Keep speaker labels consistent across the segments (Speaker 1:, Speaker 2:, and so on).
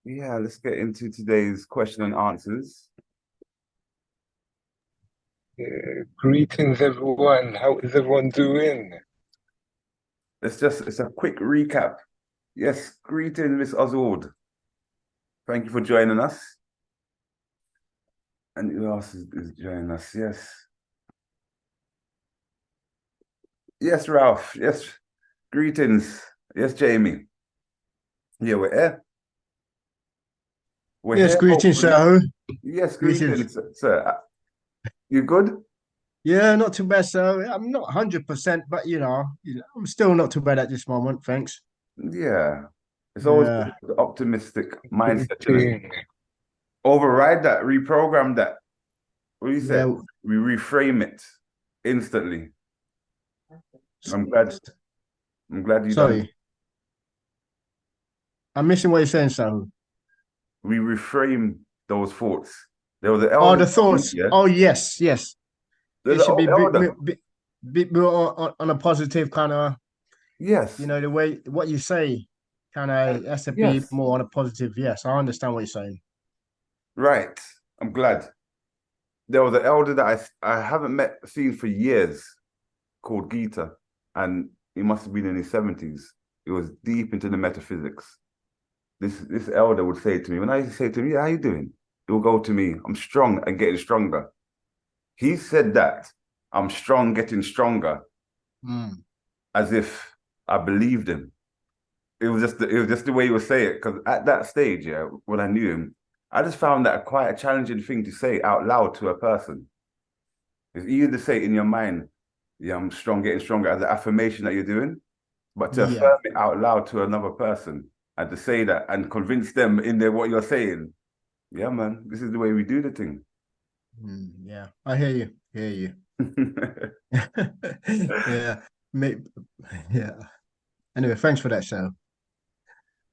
Speaker 1: Yeah, let's get into today's question and answers.
Speaker 2: Greetings, everyone. How is everyone doing?
Speaker 1: It's a quick recap. Yes, greeting, Miss Oswald. Thank you for joining us. And who else is joining us? Yes. Yes, Ralph. Yes, greetings. Yes, Jamie. Yeah, we're here. We're
Speaker 3: Yes,
Speaker 1: here,
Speaker 3: greetings,
Speaker 1: hopefully.
Speaker 3: sir.
Speaker 1: Yes,
Speaker 3: Greetings.
Speaker 1: greetings, sir. You good?
Speaker 3: Yeah, not too bad, sir. I'm not 100%, but I'm still not too bad at this moment. Thanks.
Speaker 1: Yeah. It's always good
Speaker 3: Yeah,
Speaker 1: with the optimistic mindset, isn't it?
Speaker 2: Greeting.
Speaker 1: Override that, reprogram that. What do you say?
Speaker 3: yeah.
Speaker 1: We reframe it instantly.
Speaker 3: S-
Speaker 1: I'm glad. I'm glad you done.
Speaker 3: Sorry, I'm missing what you're saying, sir.
Speaker 1: We reframe those thoughts. There was an
Speaker 3: Oh,
Speaker 1: elder
Speaker 3: the
Speaker 1: taught me,
Speaker 3: thoughts.
Speaker 1: yeah.
Speaker 3: Oh, yes, yes.
Speaker 1: There's
Speaker 3: It
Speaker 1: an
Speaker 3: should
Speaker 1: old
Speaker 3: be
Speaker 1: elder.
Speaker 3: bit more on a positive kind of,
Speaker 1: Yes,
Speaker 3: the way what you say kind of has to be
Speaker 1: yes,
Speaker 3: more on a positive. Yes, I understand what you're saying.
Speaker 1: right. I'm glad. There was an elder that I haven't seen for years called Gita, and he must have been in his 70s. He was deep into the metaphysics. This elder would say to me, when I used to say to him, "Yeah, how you doing?" He will go to me, "I'm strong and getting stronger." He said that I'm strong, getting stronger,
Speaker 3: Mm,
Speaker 1: as if I believed him. It was just the way he would say it. Because at that stage, yeah, when I knew him, I just found that quite a challenging thing to say out loud to a person. It's easy to say it in your mind, yeah, I'm strong, getting stronger as an affirmation that you're doing, but to
Speaker 3: yeah,
Speaker 1: affirm it out loud to another person and to say that and convince them in there what you're saying, yeah, man, this is the way we do the thing.
Speaker 3: yeah. I hear you. Hear you. Yeah, maybe, yeah. Anyway, thanks for that, sir.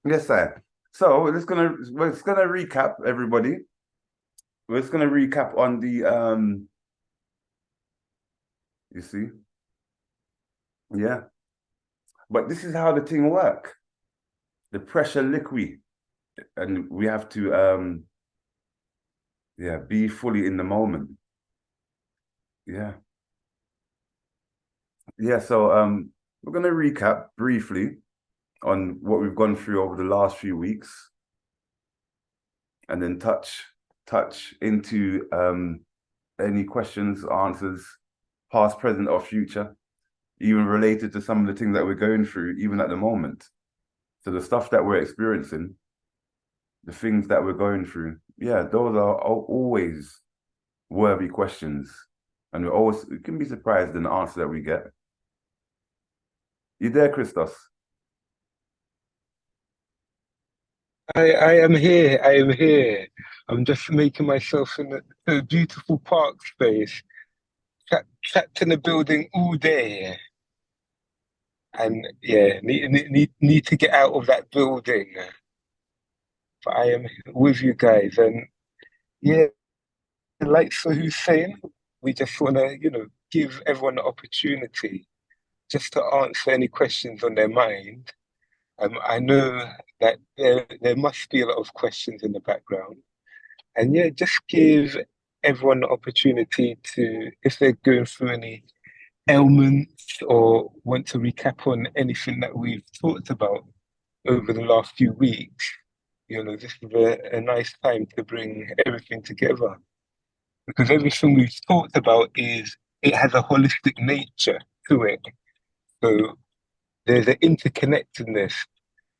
Speaker 1: Yes, I. So we're just gonna recap everybody. We're just gonna recap on the you see, yeah. But this is how the thing work. The pressure liquid, and we have to yeah, be fully in the moment. Yeah. Yeah, so we're gonna recap briefly on what we've gone through over the last few weeks and then touch into any questions, answers, past, present, or future, even related to some of the things that we're going through, even at the moment. So the stuff that we're experiencing, the things that we're going through, yeah, those are always worthy questions. And we can be surprised in the answer that we get. You there, Christos?
Speaker 2: I am here. I am here. I'm just making myself in a beautiful park space, trapped in a building all day. And yeah, need to get out of that building. But I am with you guys. And yeah, like so who's saying, we just want to, give everyone the opportunity just to answer any questions on their mind. I know that there must be a lot of questions in the background. And yeah, just give everyone the opportunity to, if they're going through any ailments or want to recap on anything that we've talked about over the last few weeks, this is a nice time to bring everything together. Because everything we've talked about it has a holistic nature to it. So there's an interconnectedness.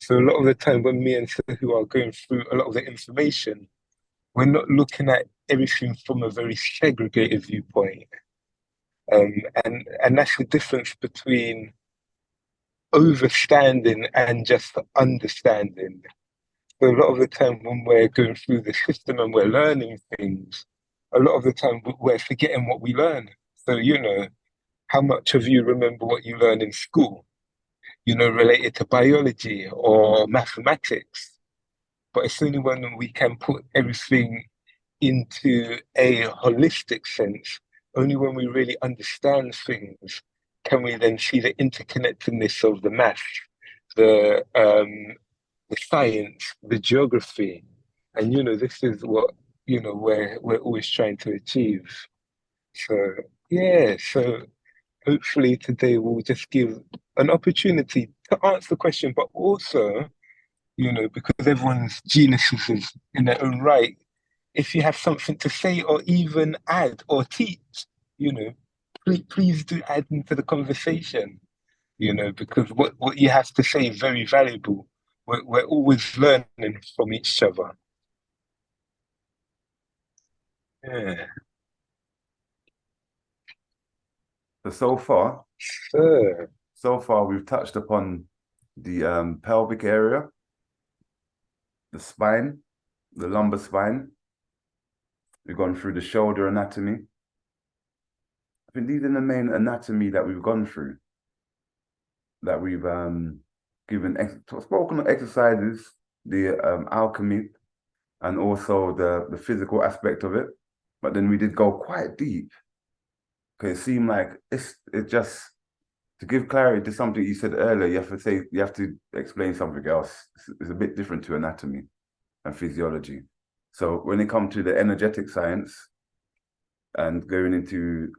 Speaker 2: So a lot of the time when me and Sehu are going through a lot of the information, we're not looking at everything from a very segregated viewpoint. Um, and that's the difference between overstanding and just understanding. So a lot of the time when we're going through the system and we're learning things, a lot of the time we're forgetting what we learn. So, how much of you remember what you learned in school, related to biology or mathematics? But it's only when we can put everything into a holistic sense, only when we really understand things can we then see the interconnectedness of the math, the the science, the geography. And this is what, we're always trying to achieve. So yeah, so hopefully today will just give an opportunity to answer the question, but also, because everyone's geniuses in their own right, if you have something to say or even add or teach, please do add into the conversation, because what you have to say is very valuable. We're always learning from each other. Yeah.
Speaker 1: So far,
Speaker 2: So,
Speaker 1: we've touched upon the pelvic area, the spine, the lumbar spine. We've gone through the shoulder anatomy. I think these are the main anatomy that we've gone through, that we've spoken of exercises, the alchemy, and also the physical aspect of it. But then we did go quite deep, because it seemed like it just, to give clarity to something you said earlier, you have to explain something else. It's a bit different to anatomy and physiology. So when it comes to the energetic science and going into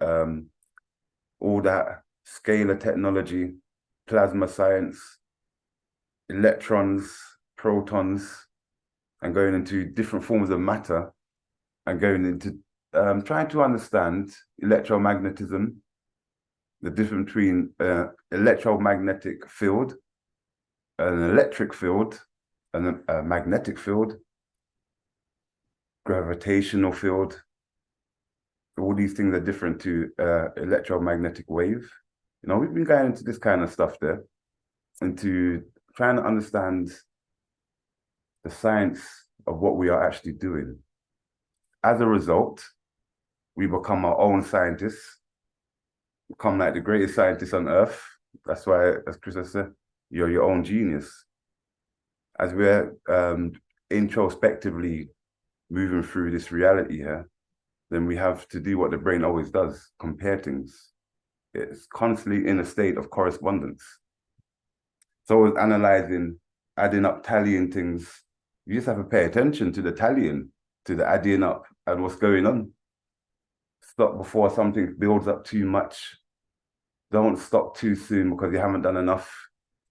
Speaker 1: all that scalar technology, plasma science, electrons, protons, and going into different forms of matter, and going into trying to understand electromagnetism, the difference between electromagnetic field, an electric field, and a magnetic field, gravitational field. All these things are different to electromagnetic wave. We've been going into this kind of stuff there, into trying to understand the science of what we are actually doing. As a result, we become our own scientists, become like the greatest scientists on earth. That's why, as Chris has said, you're your own genius. As we're introspectively moving through this reality here, then we have to do what the brain always does: compare things. It's constantly in a state of correspondence. So it's analyzing, adding up, tallying things. You just have to pay attention to the tallying, to the adding up, and what's going on. Stop before something builds up too much. Don't stop too soon because you haven't done enough.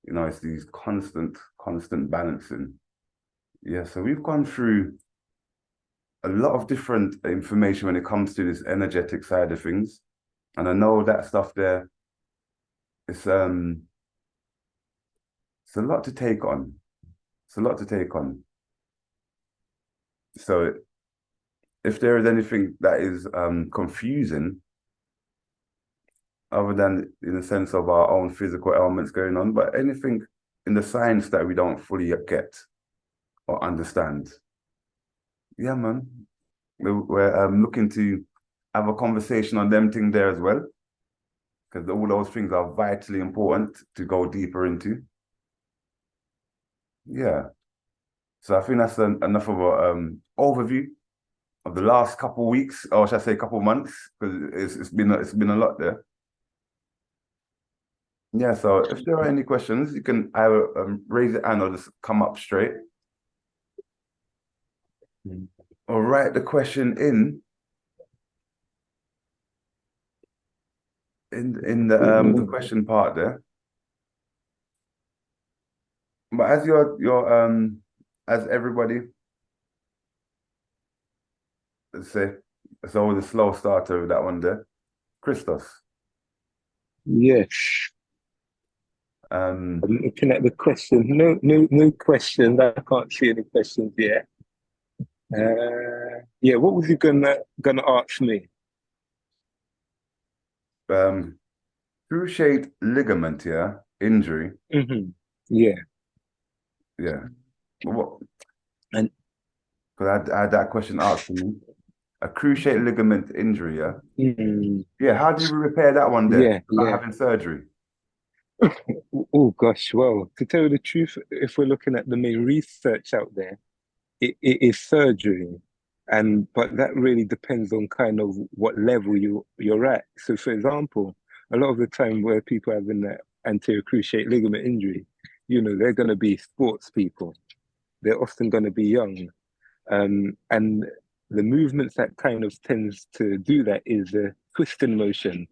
Speaker 1: It's these constant balancing. Yeah, so we've gone through a lot of different information when it comes to this energetic side of things. And I know that stuff there, it's a lot to take on. It's a lot to take on. So if there is anything that is confusing, other than in the sense of our own physical elements going on, but anything in the science that we don't fully get or understand, yeah, man, we're looking to have a conversation on them things there as well, because all those things are vitally important to go deeper into. Yeah. So I think that's enough of a overview of the last couple of weeks, or should I say couple of months, because it's been a lot there. Yeah, so if there are any questions, you can either raise your hand or just come up straight. Or write the question in the question part there. But as as everybody, let's say, it's always a slow starter with that one there. Christos.
Speaker 2: yes. I'm looking at the question. No questions. I can't see any questions yet. Yeah, what was you gonna ask me?
Speaker 1: Cruciate ligament, yeah, injury.
Speaker 2: Yeah.
Speaker 1: Yeah. What?
Speaker 2: And
Speaker 1: because I had that question asked to me. A cruciate ligament injury, yeah. Yeah. How do you repair that one there? Without having surgery.
Speaker 2: Oh gosh, well, to tell you the truth, if we're looking at the main research out there, it is surgery, but that really depends on kind of what level you're at. So, for example, a lot of the time where people having that anterior cruciate ligament injury, they're going to be sports people. they're often going to be young. And the movements that kind of tends to do that is a twisting motion.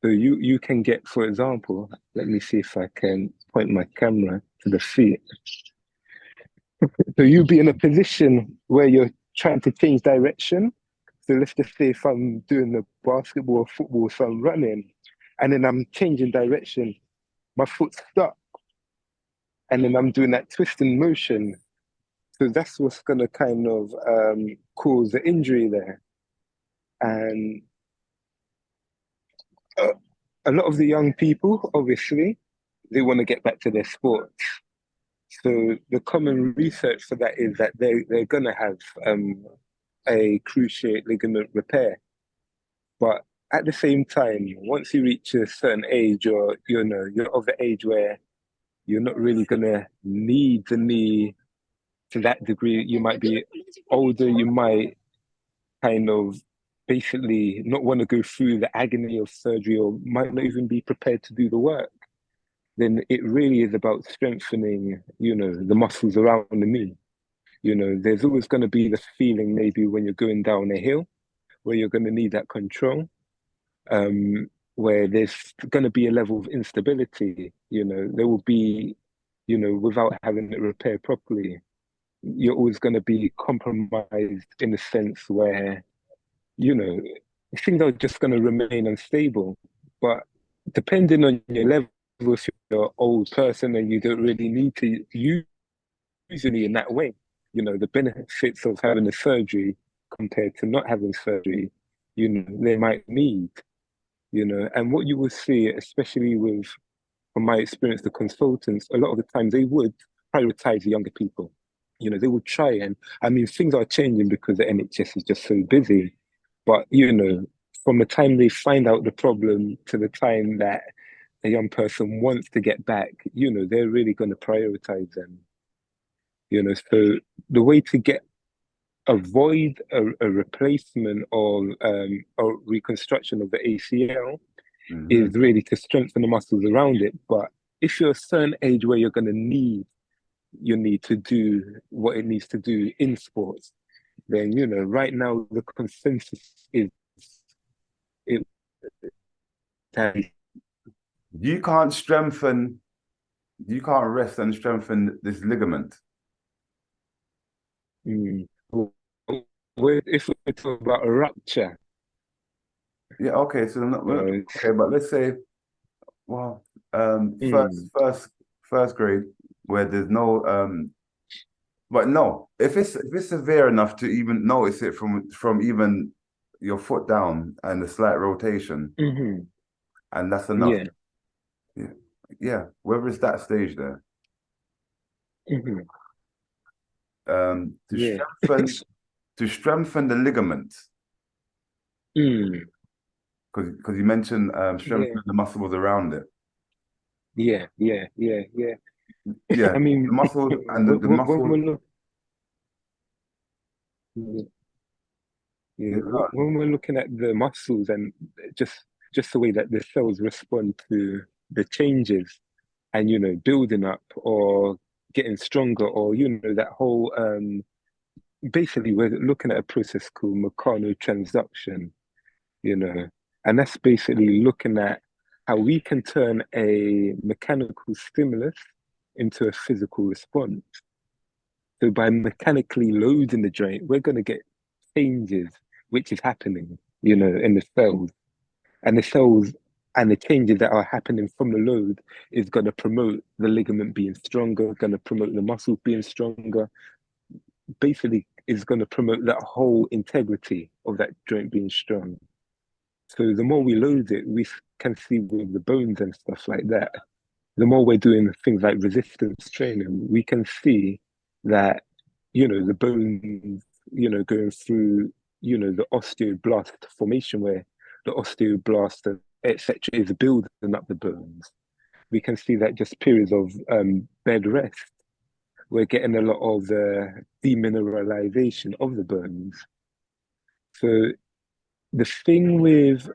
Speaker 2: So you can get, for example, let me see if I can point my camera to the feet. So you'll be in a position where you're trying to change direction. So let's just say if I'm doing the basketball or football, so I'm running, and then I'm changing direction, my foot's stuck, and then I'm doing that twisting motion. So that's what's going to kind of cause the injury there. And uh, a lot of the young people, obviously, they want to get back to their sports. So the common research for that is that they're going to have a cruciate ligament repair. But at the same time, once you reach a certain age, or you're of the age where you're not really going to need the knee to that degree. You might be older, you might kind of basically not want to go through the agony of surgery, or might not even be prepared to do the work. Then it really is about strengthening, the muscles around the knee. There's always going to be the feeling maybe when you're going down a hill where you're going to need that control, where there's going to be a level of instability. There will be, without having it repaired properly, you're always going to be compromised in a sense where, you know, things are just going to remain unstable. But depending on your level, if you're an old person and you don't really need to use usually in that way, the benefits of having a surgery compared to not having surgery, they might need, and what you will see, especially with, from my experience, the consultants, a lot of the times they would prioritize younger people. They would try, and I mean, things are changing because the NHS is just so busy. But, from the time they find out the problem to the time that a young person wants to get back, they're really going to prioritize them. So the way to avoid a replacement or reconstruction of the ACL
Speaker 1: Mhm.
Speaker 2: is really to strengthen the muscles around it. But if you're a certain age where you're going to need you need to do what it needs to do in sports, then right now the consensus is it.
Speaker 1: You can't strengthen, you can't rest and strengthen this ligament.
Speaker 2: Mm, if we talk about a rupture,
Speaker 1: Yeah, okay, so okay, but let's say, well,
Speaker 2: mm,
Speaker 1: first grade where there's no but no, if it's severe enough to even notice it from even your foot down and a slight rotation,
Speaker 2: mhm,
Speaker 1: and that's enough.
Speaker 2: yeah,
Speaker 1: Yeah, yeah. Whether it's that stage there,
Speaker 2: mhm,
Speaker 1: um, to
Speaker 2: yeah,
Speaker 1: strengthen to strengthen the ligament,
Speaker 2: mm,
Speaker 1: because you mentioned
Speaker 2: yeah,
Speaker 1: strengthening the muscles around it.
Speaker 2: yeah, yeah, yeah, yeah.
Speaker 1: Yeah,
Speaker 2: I mean,
Speaker 1: the muscles and the
Speaker 2: when
Speaker 1: muscles.
Speaker 2: we're looking,
Speaker 1: Yeah,
Speaker 2: yeah, when we're looking at the muscles and just the way that the cells respond to the changes, and building up or getting stronger, or that whole basically we're looking at a process called mechanotransduction, you know and that's basically looking at how we can turn a mechanical stimulus into a physical response. So by mechanically loading the joint, we're going to get changes which is happening, in the cells, and the cells and the changes that are happening from the load is going to promote the ligament being stronger, going to promote the muscles being stronger, basically is going to promote that whole integrity of that joint being strong. So the more we load it, we can see with the bones and stuff like that, the more we're doing things like resistance training, we can see that, the bones, going through, the osteoblast formation where the osteoblast, etc., is building up the bones. We can see that just periods of bed rest, we're getting a lot of the demineralization of the bones. So the thing with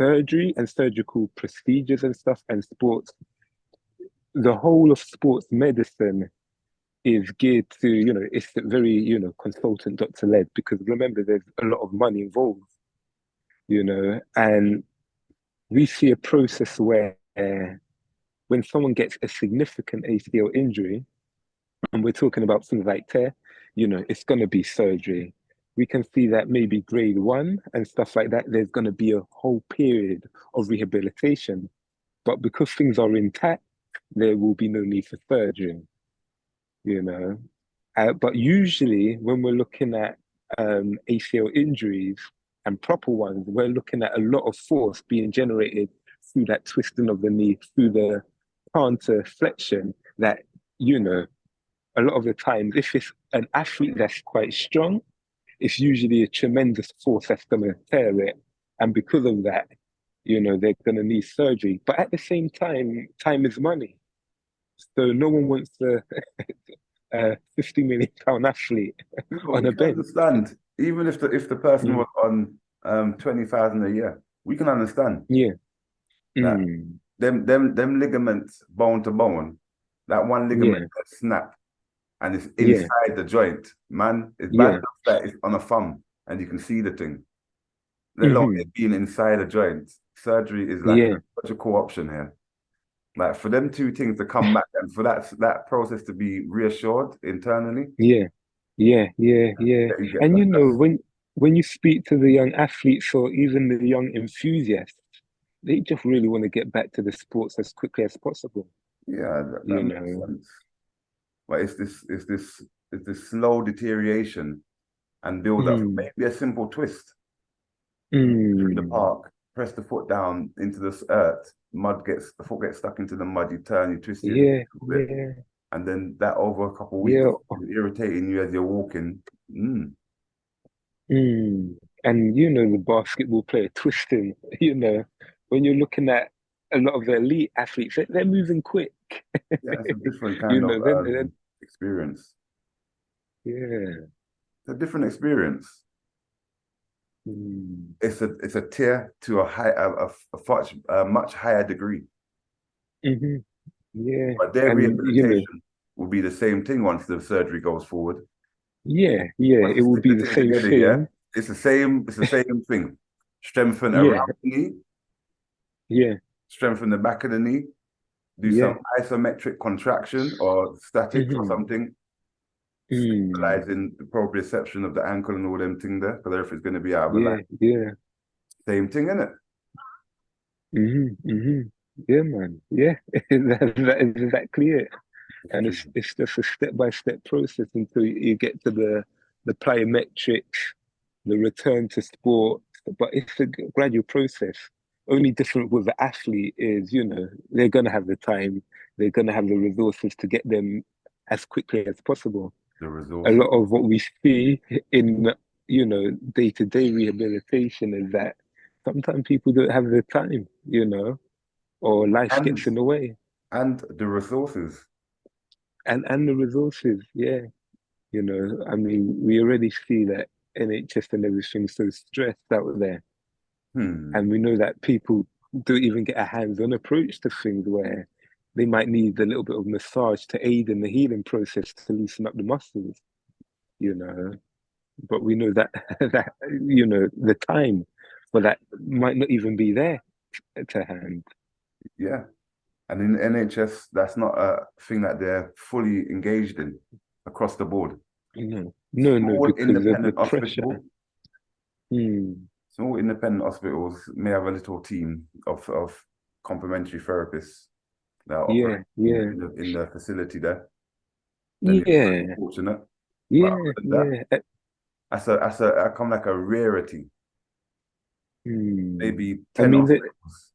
Speaker 2: surgery and surgical procedures and stuff and sports, the whole of sports medicine is geared to, it's very, consultant doctor led because remember, there's a lot of money involved, and we see a process where when someone gets a significant ACL injury, and we're talking about things like tear, it's going to be surgery. We can see that maybe grade one and stuff like that, there's going to be a whole period of rehabilitation. But because things are intact, there will be no need for surgery, you know. But usually, when we're looking at ACL injuries and proper ones, we're looking at a lot of force being generated through that twisting of the knee, through the plantar flexion. That, you know, a lot of the times, if it's an athlete that's quite strong, it's usually a tremendous force that's going to tear it. And because of that, they're going to need surgery. But at the same time is money. So no one wants a 50 million pound athlete
Speaker 1: No,
Speaker 2: on
Speaker 1: we
Speaker 2: a
Speaker 1: can
Speaker 2: bench.
Speaker 1: understand. Even if the person
Speaker 2: Mm,
Speaker 1: was on 20,000 a year, we can understand
Speaker 2: yeah.
Speaker 1: that
Speaker 2: Mm,
Speaker 1: them ligaments bone to bone, that one ligament
Speaker 2: yeah.
Speaker 1: that snap and it's
Speaker 2: Yeah.
Speaker 1: inside the joint, man. It's bad
Speaker 2: Yeah.
Speaker 1: enough that it's on a thumb and you can see the thing. Let alone
Speaker 2: Hmm.
Speaker 1: it being inside a joint. Surgery is like a
Speaker 2: Yeah.
Speaker 1: logical option here. Like for them two things to come back and for that process to be reassured internally,
Speaker 2: Yeah. Yeah. Yeah. Yeah.
Speaker 1: that you get
Speaker 2: And
Speaker 1: that's
Speaker 2: when you speak to the young athletes or even the young enthusiasts, they just really want to get back to the sports as quickly as possible.
Speaker 1: yeah, that
Speaker 2: You
Speaker 1: makes
Speaker 2: know.
Speaker 1: sense. But it's this slow deterioration and build up.
Speaker 2: Mm,
Speaker 1: Maybe a simple twist through the
Speaker 2: mm,
Speaker 1: park, press the foot down into this earth, the foot gets stuck into the mud, you turn, you twist your knee
Speaker 2: yeah.
Speaker 1: a little bit,
Speaker 2: Yeah.
Speaker 1: and then that over a couple of weeks
Speaker 2: Yeah.
Speaker 1: is irritating you as you're walking. Mm,
Speaker 2: Mm. And the basketball player twisting, when you're looking at a lot of the elite athletes, they're moving quick.
Speaker 1: yeah, it's a different
Speaker 2: You
Speaker 1: kind of
Speaker 2: know, then
Speaker 1: experience.
Speaker 2: yeah.
Speaker 1: It's a different experience.
Speaker 2: Mm.
Speaker 1: It's a tier to a much higher degree.
Speaker 2: Hmm. Yeah.
Speaker 1: But their
Speaker 2: And
Speaker 1: rehabilitation will be the same thing once the surgery goes forward.
Speaker 2: yeah, yeah,
Speaker 1: Once
Speaker 2: it
Speaker 1: you
Speaker 2: will
Speaker 1: stick
Speaker 2: be
Speaker 1: the
Speaker 2: the
Speaker 1: thing
Speaker 2: same
Speaker 1: together, yeah,
Speaker 2: thing.
Speaker 1: it's the same thing. Strengthen
Speaker 2: Yeah,
Speaker 1: around the knee,
Speaker 2: yeah,
Speaker 1: strengthen the back of the knee, do some
Speaker 2: yeah.
Speaker 1: isometric contraction or statics or
Speaker 2: Hmm.
Speaker 1: something,
Speaker 2: Mm.
Speaker 1: stabilizing the proprioception of the ankle and all them thing there, because everything's going to be out of alignment.
Speaker 2: Yeah, yeah.
Speaker 1: Same thing, innit?
Speaker 2: Hmm. Hmm. Yeah, man. Yeah, that is exactly it. And it's just a step-by-step process until you get to the plyometrics, the return to sport. But it's a gradual process. Only different with the athlete is, they're gonna have the time, they're gonna have the resources to get them as quickly as possible.
Speaker 1: The
Speaker 2: A
Speaker 1: resources
Speaker 2: lot of what we see in, day-to-day rehabilitation is that sometimes people don't have the time, or life
Speaker 1: and
Speaker 2: gets in the way.
Speaker 1: and the resources.
Speaker 2: And the resources, yeah. I mean, we already see that NHS and everything's so stressed out there.
Speaker 1: Hmm.
Speaker 2: And we know that people don't even get a hands-on approach to things where they might need a little bit of massage to aid in the healing process to loosen up the muscles, you know. But we know that the time for that might not even be there to hand.
Speaker 1: Yeah. And in the NHS, that's not a thing that they're fully engaged in across the board.
Speaker 2: No,
Speaker 1: Small
Speaker 2: because of the
Speaker 1: independent
Speaker 2: pressure.
Speaker 1: hospital,
Speaker 2: Hmm.
Speaker 1: small independent hospitals may have a little team of complementary therapists that operate
Speaker 2: Yeah, yeah,
Speaker 1: in the facility there. Then you're very
Speaker 2: yeah,
Speaker 1: fortunate. But other
Speaker 2: yeah,
Speaker 1: than that,
Speaker 2: yeah.
Speaker 1: that's come like a rarity.
Speaker 2: Hmm.
Speaker 1: Maybe
Speaker 2: I
Speaker 1: 10
Speaker 2: mean,
Speaker 1: hospitals.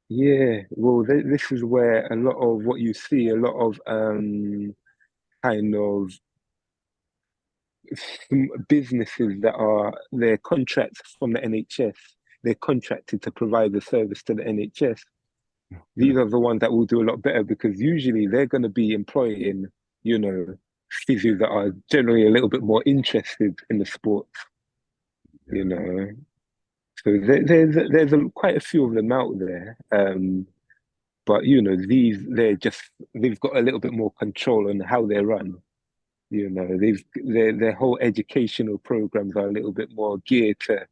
Speaker 2: yeah. Well, this is where a lot of what you see, a lot of kind of businesses that are their contracts from the NHS. They're contracted to provide the service to the NHS. These are the ones that will do a lot better because usually they're going to be employing, you know, physios that are generally a little bit more interested in the sport, you
Speaker 1: Yeah.
Speaker 2: know. So there's quite a few of them out there. But they've got a little bit more control on how they run. You know, their whole educational programs are a little bit more geared to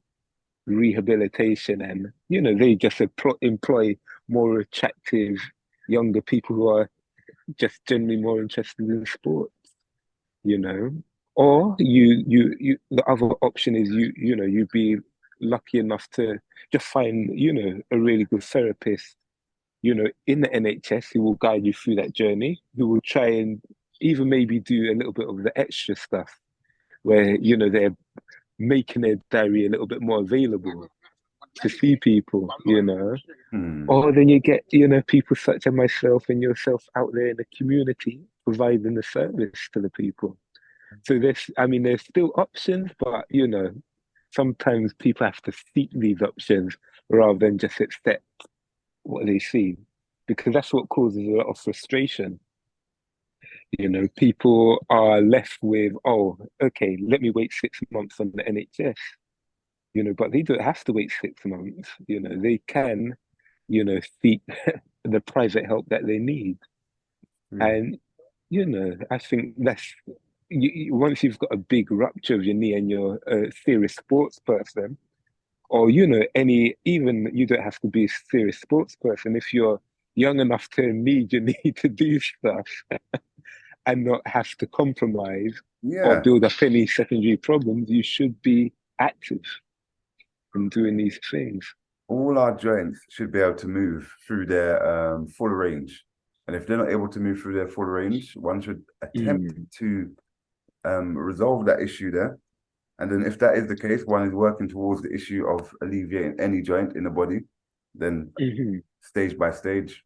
Speaker 2: rehabilitation, and they just employ more attractive younger people who are just generally more interested in sport. You know, or the other option is you'd be lucky enough to just find a really good therapist in the NHS who will guide you through that journey, who will try and even maybe do a little bit of the extra stuff where they're making their diary a little bit more available to see people,
Speaker 1: Hmm.
Speaker 2: or then you get people such as myself and yourself out there in the community providing the service to the people. So there's still options, but sometimes people have to seek these options rather than just accept what they see, because that's what causes a lot of frustration. People are left with, oh, okay, let me wait 6 months on the NHS, but they don't have to wait 6 months. They can, seek the private help that they need.
Speaker 1: Hmm.
Speaker 2: And, I think once you've got a big rupture of your knee and you're a serious sports person, or even you don't have to be a serious sports person. If you're young enough to need your knee to do stuff and not have to compromise or
Speaker 1: Yeah.
Speaker 2: build up any secondary problems, you should be active in doing these things.
Speaker 1: All our joints should be able to move through their full range. And if they're not able to move through their full range, one should attempt
Speaker 2: Mm,
Speaker 1: to resolve that issue there. And then if that is the case, one is working towards the issue of alleviating any joint in the body, then
Speaker 2: mhm,
Speaker 1: stage by stage,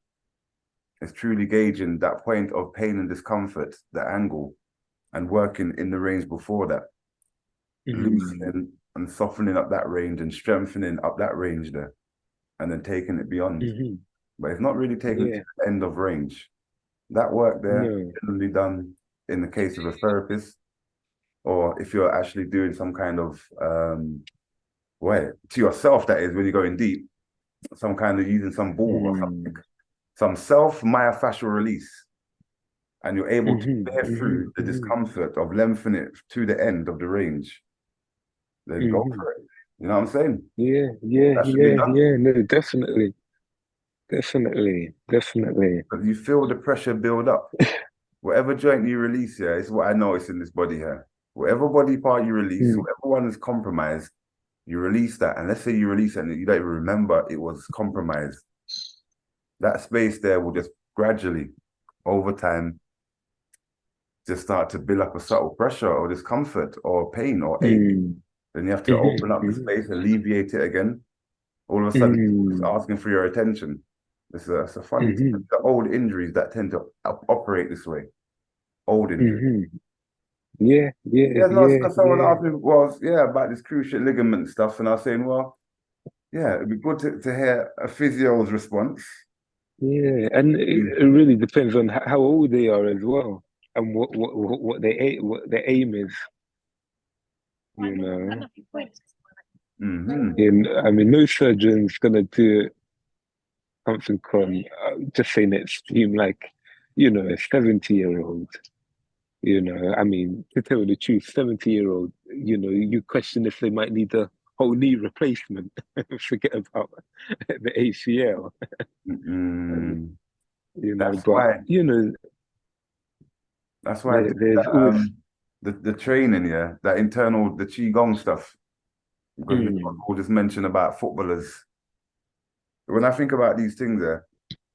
Speaker 1: it's truly gauging that point of pain and discomfort, the angle, and working in the range before that,
Speaker 2: mm,
Speaker 1: loosening and softening up that range and strengthening up that range there, and then taking it beyond.
Speaker 2: mhm.
Speaker 1: But it's not really taken it to
Speaker 2: Yeah,
Speaker 1: the end of range. That work there
Speaker 2: no.
Speaker 1: generally done in the case of a therapist, or if you're actually doing some kind of way to yourself, that is when you're going deep, some kind of using some ball or something,
Speaker 2: Mm,
Speaker 1: some self myofascial release, and you're able to
Speaker 2: mhm,
Speaker 1: bear
Speaker 2: mhm,
Speaker 1: through the
Speaker 2: mhm,
Speaker 1: discomfort of lengthening it to the end of the range, then go
Speaker 2: mhm.
Speaker 1: for it. You know what I'm saying?
Speaker 2: Yeah, yeah,
Speaker 1: That should be
Speaker 2: yeah,
Speaker 1: done.
Speaker 2: yeah. No, definitely, definitely, definitely.
Speaker 1: But you feel the pressure build up. Whatever joint you release here is what I notice in this body here. Whatever body part you release,
Speaker 2: Mm,
Speaker 1: whatever one is compromised, you release that. And let's say you release it and you don't even remember it was compromised. That space there will just gradually, over time, just start to build up a subtle pressure or discomfort or pain or ache.
Speaker 2: mm,
Speaker 1: Then you have to
Speaker 2: mhm,
Speaker 1: open up the
Speaker 2: mhm,
Speaker 1: space, alleviate it again. All of a sudden, it's
Speaker 2: mm,
Speaker 1: asking for your attention. It's a funny thing.
Speaker 2: mhm,
Speaker 1: The old injuries that tend to operate this way, old injuries.
Speaker 2: mhm. Yeah, yeah,
Speaker 1: Yeah, no,
Speaker 2: yeah,
Speaker 1: because someone
Speaker 2: yeah,
Speaker 1: asked me, well, yeah, about this cruciate ligament stuff, and I was saying, well, yeah, it'd be good to hear a physio's response.
Speaker 2: yeah. And it really depends on how old they are as well, and what their aim is. You know,
Speaker 1: Mm-hmm.
Speaker 2: I mean, no surgeon's gonna do something on just saying extreme like a 70-year-old. I mean, to tell the truth, 70-year-old, you question if they might need a whole knee replacement. Forget about the ACL,
Speaker 1: Mm-mm. That's
Speaker 2: but
Speaker 1: why. That's why I think
Speaker 2: there's
Speaker 1: that
Speaker 2: always
Speaker 1: the training, yeah, that internal the qigong stuff, because we
Speaker 2: mm,
Speaker 1: all just mentioned about footballers. When I think about these things, there,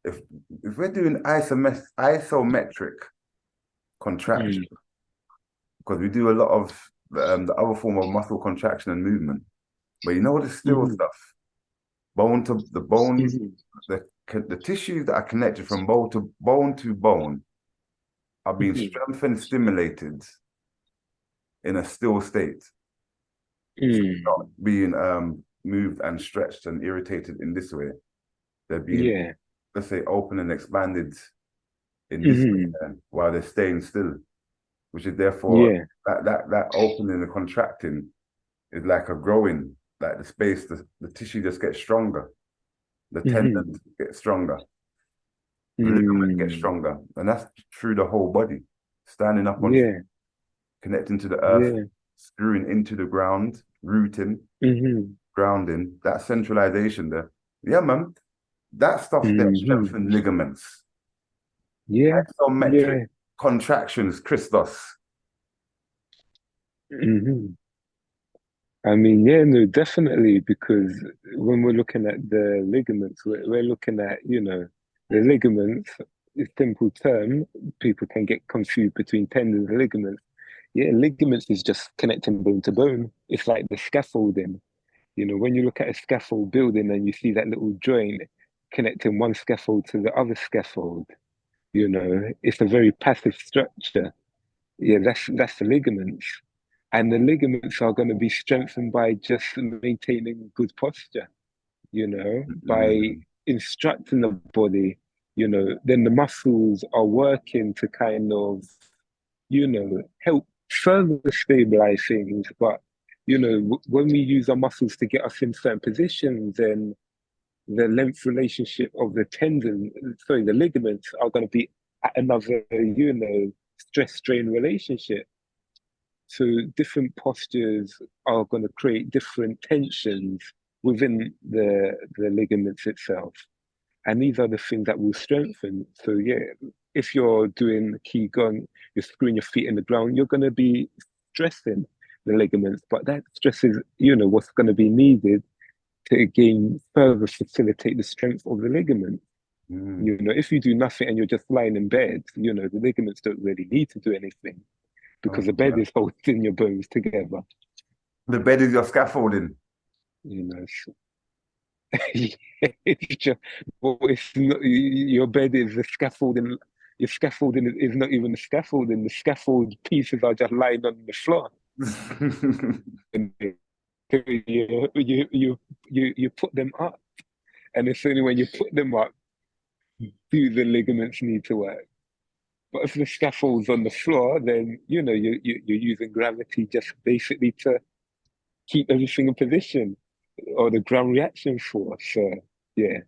Speaker 1: if if we're doing isometric contraction,
Speaker 2: mm,
Speaker 1: because we do a lot of the other form of muscle contraction and movement, but you know the still
Speaker 2: mhm,
Speaker 1: stuff, bone to the bones,
Speaker 2: mhm,
Speaker 1: the tissues that are connected from bone to bone are being
Speaker 2: mhm,
Speaker 1: strengthened, stimulated in a still state,
Speaker 2: mm,
Speaker 1: not being moved and stretched and irritated in this way. They're being,
Speaker 2: yeah,
Speaker 1: let's say, open and expanded in this way
Speaker 2: mhm,
Speaker 1: while they're staying still, which is therefore
Speaker 2: yeah,
Speaker 1: that opening and contracting is like a growing, like the space, the tissue just gets stronger, the
Speaker 2: mhm,
Speaker 1: tendons get stronger, the ligament gets
Speaker 2: mm,
Speaker 1: stronger, and that's through the whole body, standing up on
Speaker 2: yeah,
Speaker 1: connecting to the earth,
Speaker 2: Yeah.
Speaker 1: screwing into the ground, rooting,
Speaker 2: Hmm.
Speaker 1: grounding, that centralization there. Yeah, man. That stuff there
Speaker 2: Hmm.
Speaker 1: strengthens ligaments.
Speaker 2: Yeah.
Speaker 1: Isometric
Speaker 2: Yeah.
Speaker 1: contractions, Christos.
Speaker 2: Hmm. I mean, yeah, no, definitely, because when we're looking at the ligaments, we're looking at, the ligaments, a simple term, people can get confused between tendons and ligaments. Yeah, ligaments is just connecting bone to bone. It's like the scaffolding. When you look at a scaffold building and you see that little joint connecting one scaffold to the other scaffold, it's a very passive structure. Yeah, that's the ligaments. And the ligaments are going to be strengthened by just maintaining good posture, by
Speaker 1: Mm,
Speaker 2: instructing the body, then the muscles are working to kind of, help further stabilize things. But, when we use our muscles to get us in certain positions, then the length relationship of the ligaments are going to be at another, stress strain relationship. So different postures are going to create different tensions within the ligaments itself. And these are the things that will strengthen. So yeah, if you're doing Qigong, you're screwing your feet in the ground, you're going to be stressing the ligaments. But that stress is, what's going to be needed to again further facilitate the strength of the ligament.
Speaker 1: mm.
Speaker 2: If you do nothing and you're just lying in bed, the ligaments don't really need to do anything because
Speaker 1: Oh,
Speaker 2: the bed
Speaker 1: yeah.
Speaker 2: is holding your bones together.
Speaker 1: The bed is your scaffolding.
Speaker 2: You know, so, it's just, well, it's not, your bed is the scaffolding. Your scaffolding is not even the scaffolding. The scaffold pieces are just lying on the floor. And you put them up, and it's only when you put them up do the ligaments need to work. But if the scaffold's on the floor, then you're using gravity just basically to keep everything in position, or the ground reaction force. So yeah,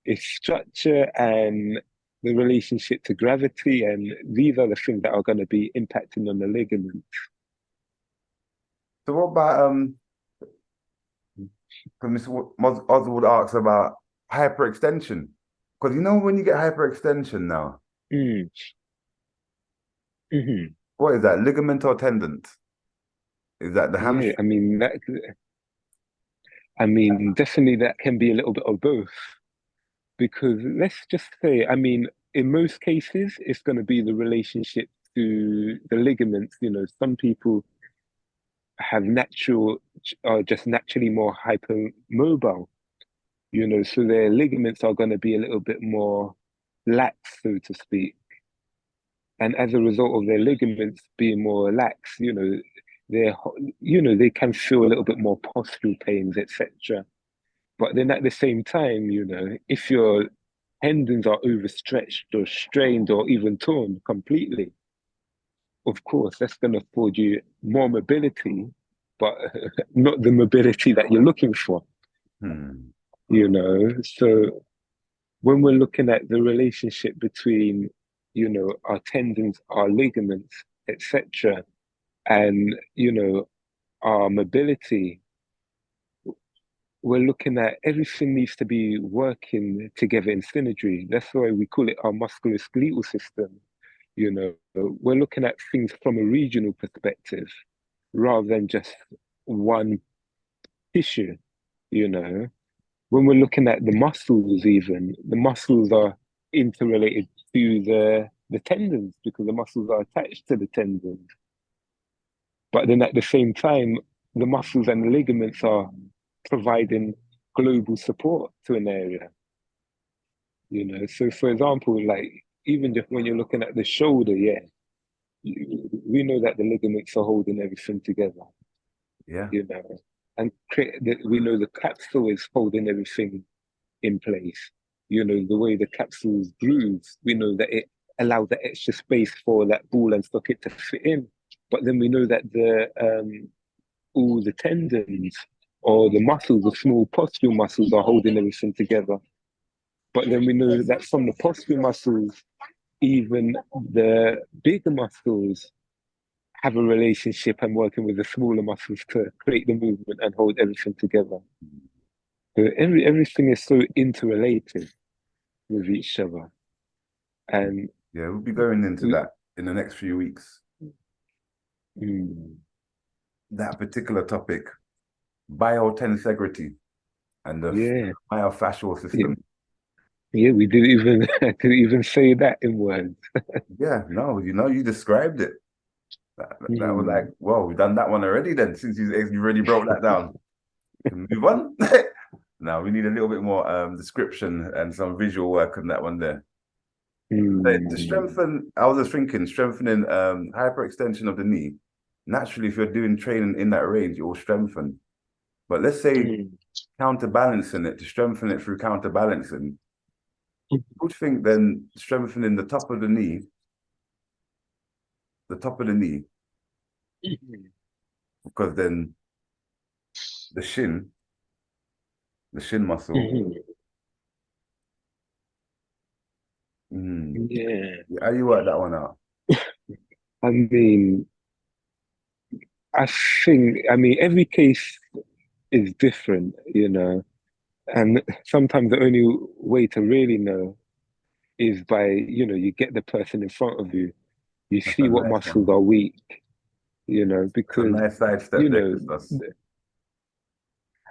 Speaker 2: it's structure and the relationship to gravity, and these are the things that are going to be impacting on the ligament.
Speaker 1: So what about because Mr. Oswald asks about hyperextension. Because when you get hyperextension now,
Speaker 2: Mm. Hmm.
Speaker 1: what is that? Ligament or tendon? Is that the
Speaker 2: Yeah,
Speaker 1: hamstring?
Speaker 2: definitely that can be a little bit of both, because let's just say, in most cases, it's going to be the relationship to the ligaments. Some people have are just naturally more hypermobile, so their ligaments are going to be a little bit more lax, so to speak. And as a result of their ligaments being more lax, they're, they can feel a little bit more postural pains, etc. But then at the same time, if your tendons are overstretched or strained or even torn completely, of course, that's going to afford you more mobility, but not the mobility that you're looking for,
Speaker 1: Hmm.
Speaker 2: So when we're looking at the relationship between, our tendons, our ligaments, etc., and, our mobility, we're looking at everything needs to be working together in synergy. That's why we call it our musculoskeletal system. We're looking at things from a regional perspective rather than just one tissue. You know, when we're looking at the muscles, even the muscles are interrelated to the tendons because the muscles are attached to the tendons. But then at the same time, the muscles and the ligaments are providing global support to an area. So for example, like even just when you're looking at the shoulder, yeah, we know that the ligaments are holding everything together,
Speaker 1: Yeah.
Speaker 2: and we know the capsule is holding everything in place. The way the capsule's grooved, we know that it allows the extra space for that ball and socket to fit in. But then we know that the all the tendons or the muscles, the small postural muscles, are holding everything together. But then we know that from the postural muscles, even the bigger muscles have a relationship and working with the smaller muscles to create the movement and hold everything together. So everything is so interrelated with each other. And
Speaker 1: Yeah, we'll be going into
Speaker 2: we,
Speaker 1: that in the next few weeks.
Speaker 2: mm,
Speaker 1: That particular topic, biotensegrity and the
Speaker 2: yeah,
Speaker 1: myofascial
Speaker 2: yeah,
Speaker 1: system.
Speaker 2: yeah, we didn't even didn't even say that in words.
Speaker 1: Yeah, no, you described it. That was like,
Speaker 2: Mm,
Speaker 1: whoa, we've done that one already then, since you already broke that down. Can move on. Now we need a little bit more description and some visual work on that one there. To
Speaker 2: mm,
Speaker 1: strengthen, I was just thinking, strengthening hyperextension of the knee. Naturally, if you're doing training in that range, it will strengthen. But let's say
Speaker 2: mm,
Speaker 1: counterbalancing it to strengthen it through counterbalancing. I would think then strengthening the top of the knee,
Speaker 2: mm,
Speaker 1: because then the shin, the shin muscle.
Speaker 2: mm.
Speaker 1: Mm,
Speaker 2: Yeah,
Speaker 1: how you work that one out?
Speaker 2: I mean, I mean, every case is different, and sometimes the only way to really know is by, you get the person in front of you, you
Speaker 1: That's a
Speaker 2: see what
Speaker 1: nice
Speaker 2: muscles
Speaker 1: one.
Speaker 2: are weak,
Speaker 1: It's a
Speaker 2: because,
Speaker 1: nice sidestep
Speaker 2: you
Speaker 1: there,
Speaker 2: know,
Speaker 1: Christos.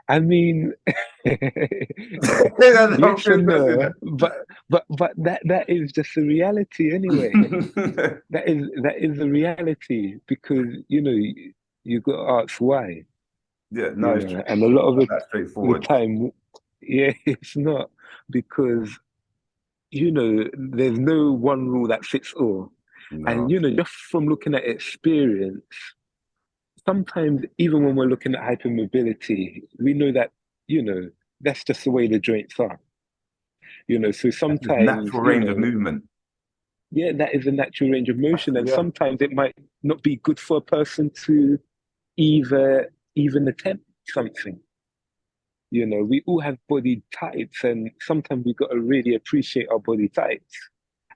Speaker 2: I mean,
Speaker 1: I'm
Speaker 2: yes and
Speaker 1: Christos,
Speaker 2: no, but that is just the reality anyway.
Speaker 1: innit?
Speaker 2: That is the reality because, you got to ask why,
Speaker 1: Yeah, no, it's true.
Speaker 2: and a lot of
Speaker 1: Not that
Speaker 2: the
Speaker 1: straightforward.
Speaker 2: time, yeah, it's not because, there's no one rule that fits all. And,
Speaker 1: No.
Speaker 2: just from looking at experience, sometimes even when we're looking at hypermobility, we know that, you know, that's just the way the joints are. So
Speaker 1: That's just
Speaker 2: sometimes,
Speaker 1: natural range of movement.
Speaker 2: yeah, that is a natural range of motion. And
Speaker 1: Yeah.
Speaker 2: sometimes it might not be good for a person to either even attempt something. We all have body types, and sometimes we got to really appreciate our body types.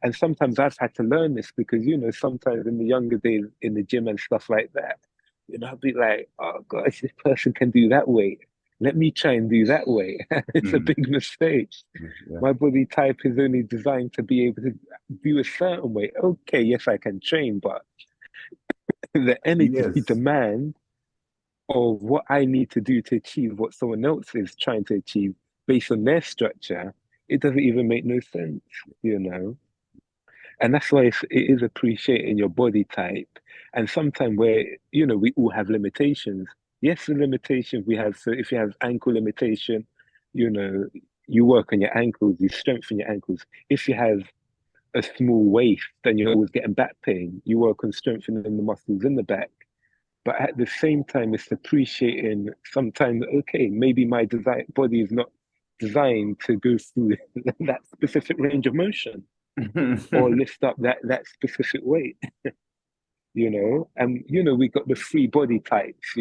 Speaker 2: And sometimes I've had to learn this because, sometimes in the younger days in the gym and stuff like that, I'd be like, oh gosh, this person can do that weight. Let me try and do that weight. It's a
Speaker 1: Mm.
Speaker 2: big mistake.
Speaker 1: Yeah.
Speaker 2: My body type is only designed to be able to do a certain way. Okay, yes, I can train, but the energy
Speaker 1: Yes.
Speaker 2: demand of what I need to do to achieve what someone else is trying to achieve based on their structure, it doesn't even make no sense, you know? And that's why it is appreciating your body type. And sometimes where, we all have limitations. Yes, the limitations we have. So if you have ankle limitation, you know, you work on your ankles, you strengthen your ankles. If you have a small waist, then you're always getting back pain. You work on strengthening the muscles in the back. But at the same time, it's appreciating sometimes, okay, maybe my body is not designed to go through that specific range of motion or lift up that specific weight, And we got the three body types,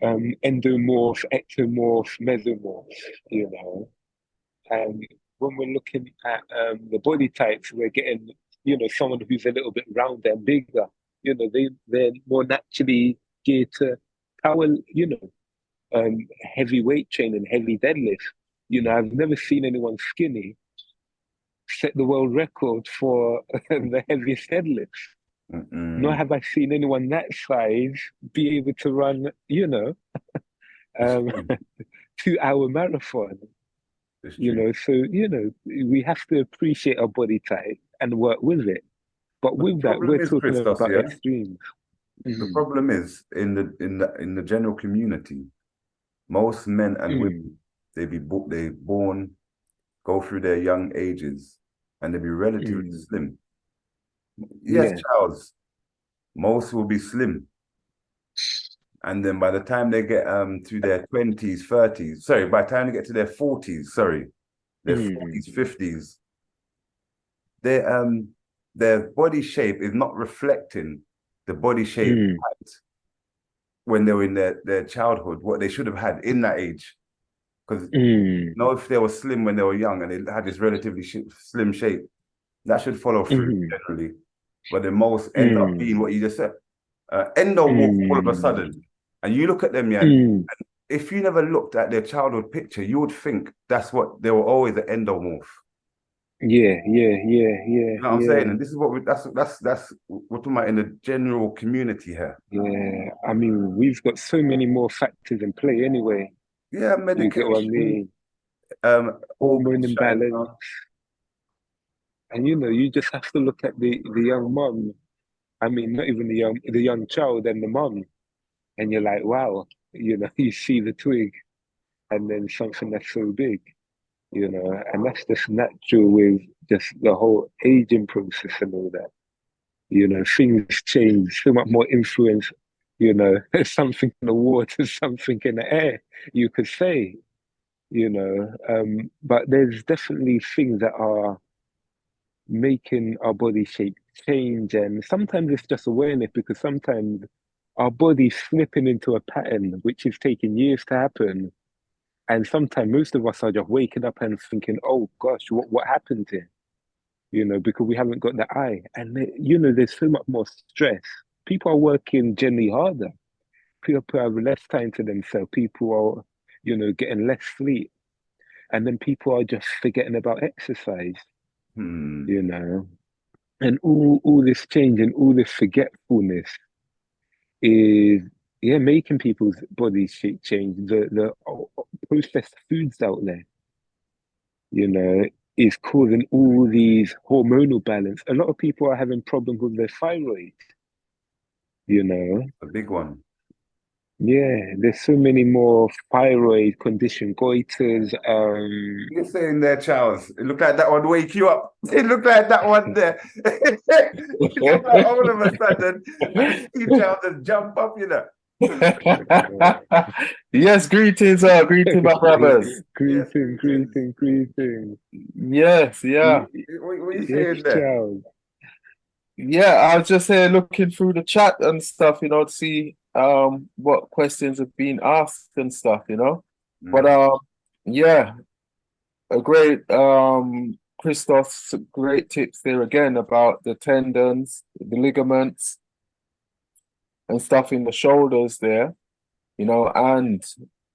Speaker 2: endomorph, ectomorph, mesomorph, And when we're looking at the body types, we're getting, someone who's a little bit rounder and bigger. They're more naturally geared to power, heavy weight training, heavy deadlift. I've never seen anyone skinny set the world record for the heaviest deadlift. Nor
Speaker 1: Mm-mm.
Speaker 2: have I seen anyone that size be able to run,
Speaker 1: It's
Speaker 2: um,
Speaker 1: true.
Speaker 2: 2-hour marathon.
Speaker 1: It's true.
Speaker 2: So we have to appreciate our body type and work with it. But
Speaker 1: But the
Speaker 2: with that,
Speaker 1: problem
Speaker 2: we're
Speaker 1: is,
Speaker 2: talking
Speaker 1: Christos,
Speaker 2: about
Speaker 1: yeah,
Speaker 2: extremes.
Speaker 1: the
Speaker 2: Mm,
Speaker 1: problem is in the general community, most men and women,
Speaker 2: mm,
Speaker 1: they born, go through their young ages, and they be relatively
Speaker 2: mm,
Speaker 1: slim. Yes,
Speaker 2: yeah.
Speaker 1: Charles, most will be slim. And then by the time they get to their 20s, 30s, sorry, by the time they get to their 40s, sorry, their
Speaker 2: Mm,
Speaker 1: 40s, 50s, their their body shape is not reflecting the body shape
Speaker 2: mm,
Speaker 1: when they were in their childhood, what they should have had in that age. Because if they were slim when they were young and they had this relatively slim shape, that should follow through
Speaker 2: mm,
Speaker 1: generally. but then most end up
Speaker 2: Mm.
Speaker 1: being what you just said. Endomorph all of a
Speaker 2: Mm.
Speaker 1: sudden. And you look at them, yeah,
Speaker 2: Mm.
Speaker 1: if you never looked at their childhood picture, you would think that's what they were always an endomorph.
Speaker 2: Yeah, yeah, yeah, yeah,
Speaker 1: You know what I'm saying?
Speaker 2: yeah,
Speaker 1: And this is what that's we're talking about in the general community here.
Speaker 2: yeah. I mean, we've got so many more factors in play anyway.
Speaker 1: Yeah,
Speaker 2: You get what I
Speaker 1: medication,
Speaker 2: mean?
Speaker 1: organs
Speaker 2: Hormone
Speaker 1: shutting
Speaker 2: imbalance.
Speaker 1: down.
Speaker 2: And you just have to look at the young mum. I mean, not even the young child and the mum, and you're like, wow, you see the twig, and then something that's so big, and that's just natural with just the whole aging process and all that. Things change, so much more influence. Something in the water, something in the air, you could say. But there's definitely things that are making our body shape change. And sometimes it's just awareness because sometimes our body's slipping into a pattern which is taking years to happen. And sometimes most of us are just waking up and thinking, oh gosh, what happened here? Because we haven't got the eye. And, there's so much more stress. People are working generally harder. People have less time to themselves. People are, getting less sleep. And then people are just forgetting about exercise,
Speaker 1: Hmm.
Speaker 2: you know. And all this change and all this forgetfulness is, yeah, making people's bodies change. The processed foods out there, you know, is causing all these hormonal balance. A lot of people are having problems with their thyroid, you know.
Speaker 1: A big one.
Speaker 2: Yeah, there's so many more thyroid condition, goiters.
Speaker 1: You're saying there, Charles. It looked like that one wake you up. It looked like that one there. It looked like all of a sudden you see Charles and jump up, you know.
Speaker 4: Yes, greetings, greeting my brothers.
Speaker 1: Yes,
Speaker 2: Greeting,
Speaker 1: greetings.
Speaker 2: greeting, greeting.
Speaker 4: Yes, yeah.
Speaker 1: What are you
Speaker 2: Yes,
Speaker 1: saying there?
Speaker 2: child.
Speaker 4: Yeah, I was just here looking through the chat and stuff, to see what questions have been asked and stuff, But
Speaker 1: Mhm.
Speaker 4: yeah, a great Christoph's great tips there again about the tendons, the ligaments and stuff in the shoulders there, and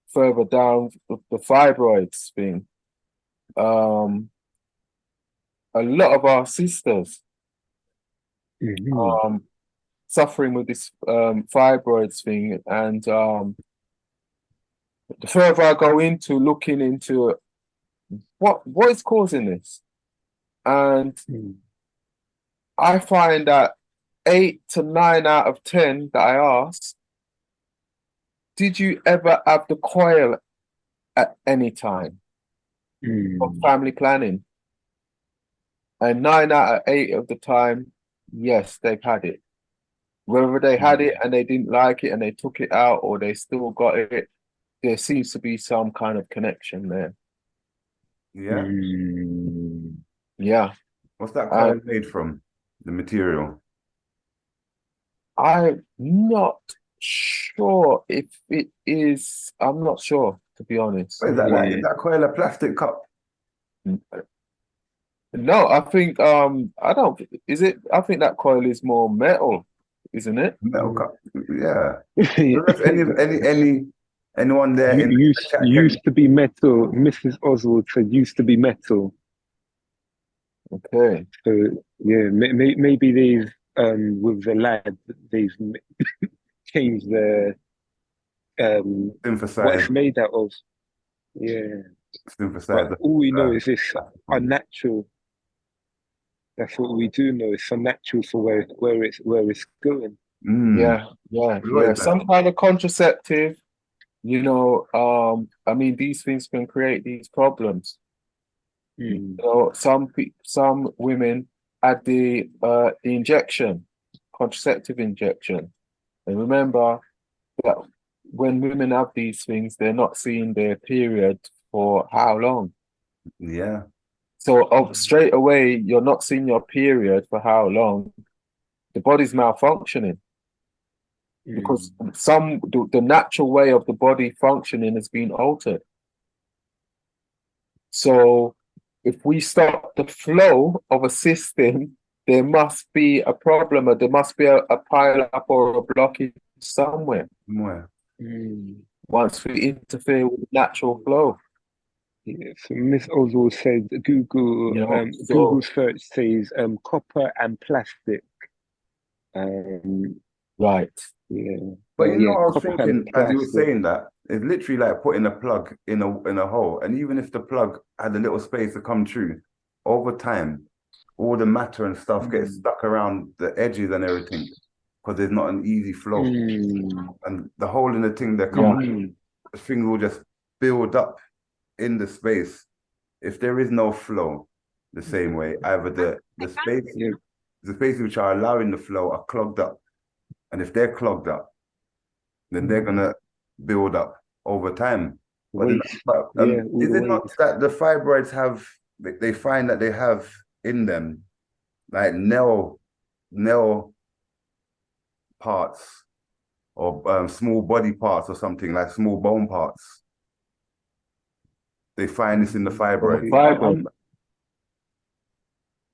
Speaker 4: further down the fibroids thing. A lot of our sisters
Speaker 2: Mhm.
Speaker 4: suffering with this fibroids thing, and the further I go into looking into what is causing this, and
Speaker 2: Mm.
Speaker 4: I find that 8 to 9 out of 10 that I ask, did you ever have the coil at any time of
Speaker 2: Mm.
Speaker 4: family planning? And 9 out of 8 of the time, yes, they've had it. Whether they had it
Speaker 2: Mm.
Speaker 4: and they didn't like it and they took it out, or they still got it, there seems to be some kind of connection there.
Speaker 1: Yeah.
Speaker 2: Mm.
Speaker 4: Yeah.
Speaker 1: What's that coil
Speaker 4: And
Speaker 1: made from? The material.
Speaker 4: I'm not sure if it is, I'm not sure, to be honest.
Speaker 1: What is that like? Is
Speaker 2: Mm.
Speaker 1: that coil a plastic cup?
Speaker 4: No, I think I don't, is it, I think that coil is more metal, isn't it?
Speaker 1: Metal
Speaker 2: Mm.
Speaker 1: cup? Yeah. Unless anyone there in the chat can.
Speaker 2: Used to be metal. Mrs. Oswald said used to be metal.
Speaker 4: Okay.
Speaker 2: So yeah, maybe they've with the lad they've changed the what
Speaker 1: Synthesize,
Speaker 2: it's made out of. Yeah,
Speaker 1: synthesize
Speaker 2: but
Speaker 1: the
Speaker 2: all we know is it's
Speaker 1: plastic one.
Speaker 2: unnatural. That's what we do know. It's unnatural for where it's going.
Speaker 1: Mm.
Speaker 4: Yeah, yeah,
Speaker 1: What
Speaker 4: yeah.
Speaker 1: is that?
Speaker 4: Some kind of contraceptive, I mean, these things can create these problems.
Speaker 2: Mm.
Speaker 4: Some women had the injection, contraceptive injection. And remember that when women have these things, they're not seeing their period for how long?
Speaker 1: Yeah.
Speaker 4: So straight away, you're not seeing your period for how long? The body's malfunctioning because
Speaker 2: Mm.
Speaker 4: the natural way of the body functioning has been altered. So if we stop the flow of a system there must be a problem, or there must be a pile up or a blockage somewhere
Speaker 1: Somewhere.
Speaker 4: once we interfere with the natural flow.
Speaker 2: Yeah, so Miss Oswald said Google
Speaker 4: Yeah,
Speaker 2: Google
Speaker 4: so
Speaker 2: search says copper and plastic.
Speaker 4: right.
Speaker 2: Yeah.
Speaker 1: But you know,
Speaker 2: Yeah,
Speaker 1: I was
Speaker 2: copper and
Speaker 1: thinking as you were
Speaker 2: plastic.
Speaker 1: saying that, it's literally like putting a plug in a hole. And even if the plug had a little space to come through, over time, all the matter and stuff gets stuck around the edges and everything because there's not an easy flow. And the hole in the thing that come, the thing will just build up in the space. If there is no flow the same way, either the space,
Speaker 2: Yeah.
Speaker 1: the spaces which are allowing the flow are clogged up. And if they're clogged up, then they're gonna build up over time.
Speaker 2: Waste. Yeah, all
Speaker 1: Is
Speaker 2: the
Speaker 1: it not
Speaker 2: waste.
Speaker 1: that the fibroids have they find that they have in them like nail parts or small body parts or something like small bone parts? They find this in the fibroids.
Speaker 4: Fiber.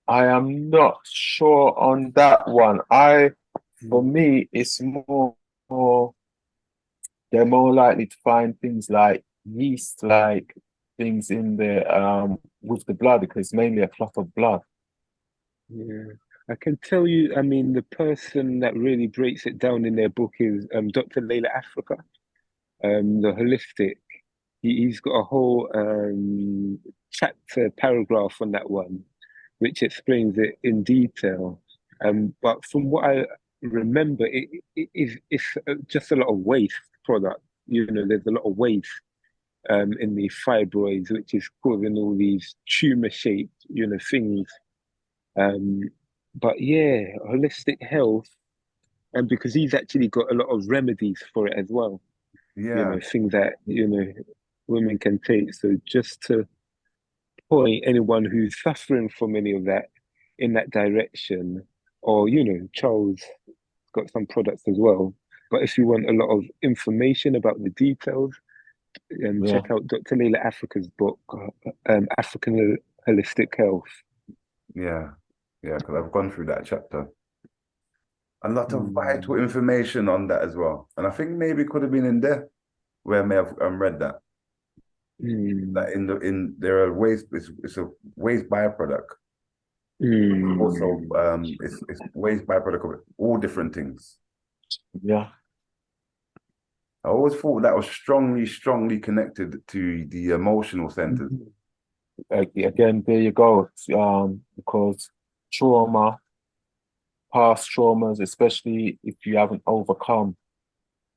Speaker 4: I am not sure on that one. For me, it's more they're more likely to find things like yeast, like things in the with the blood, because it's mainly a clot of blood.
Speaker 2: Yeah. I can tell you, I mean, the person that really breaks it down in their book is Dr. Layla Africa, the holistic. He's got a whole chapter paragraph on that one, which explains it in detail. But from what I remember, it's just a lot of waste product. You know, there's a lot of waste in the fibroids, which is causing all these tumor-shaped, things. Um, but yeah, holistic health, and because he's actually got a lot of remedies for it as well.
Speaker 1: Yeah,
Speaker 2: Things that women can take. So just to point anyone who's suffering from any of that in that direction, or Charles got some products as well. But if you want a lot of information about the details,
Speaker 4: Yeah,
Speaker 2: check out Dr. Layla Africa's book, African Holistic Health.
Speaker 1: yeah, because I've gone through that chapter. A lot of vital
Speaker 2: Mm.
Speaker 1: information on that as well. And I think maybe it could have been in there where I may have read that. That in there are waste, it's a waste byproduct. Also, it's waste byproduct of all different things.
Speaker 4: yeah.
Speaker 1: I always thought that was strongly connected to the emotional centers.
Speaker 4: Again, there you go. Because trauma, past traumas, especially if you haven't overcome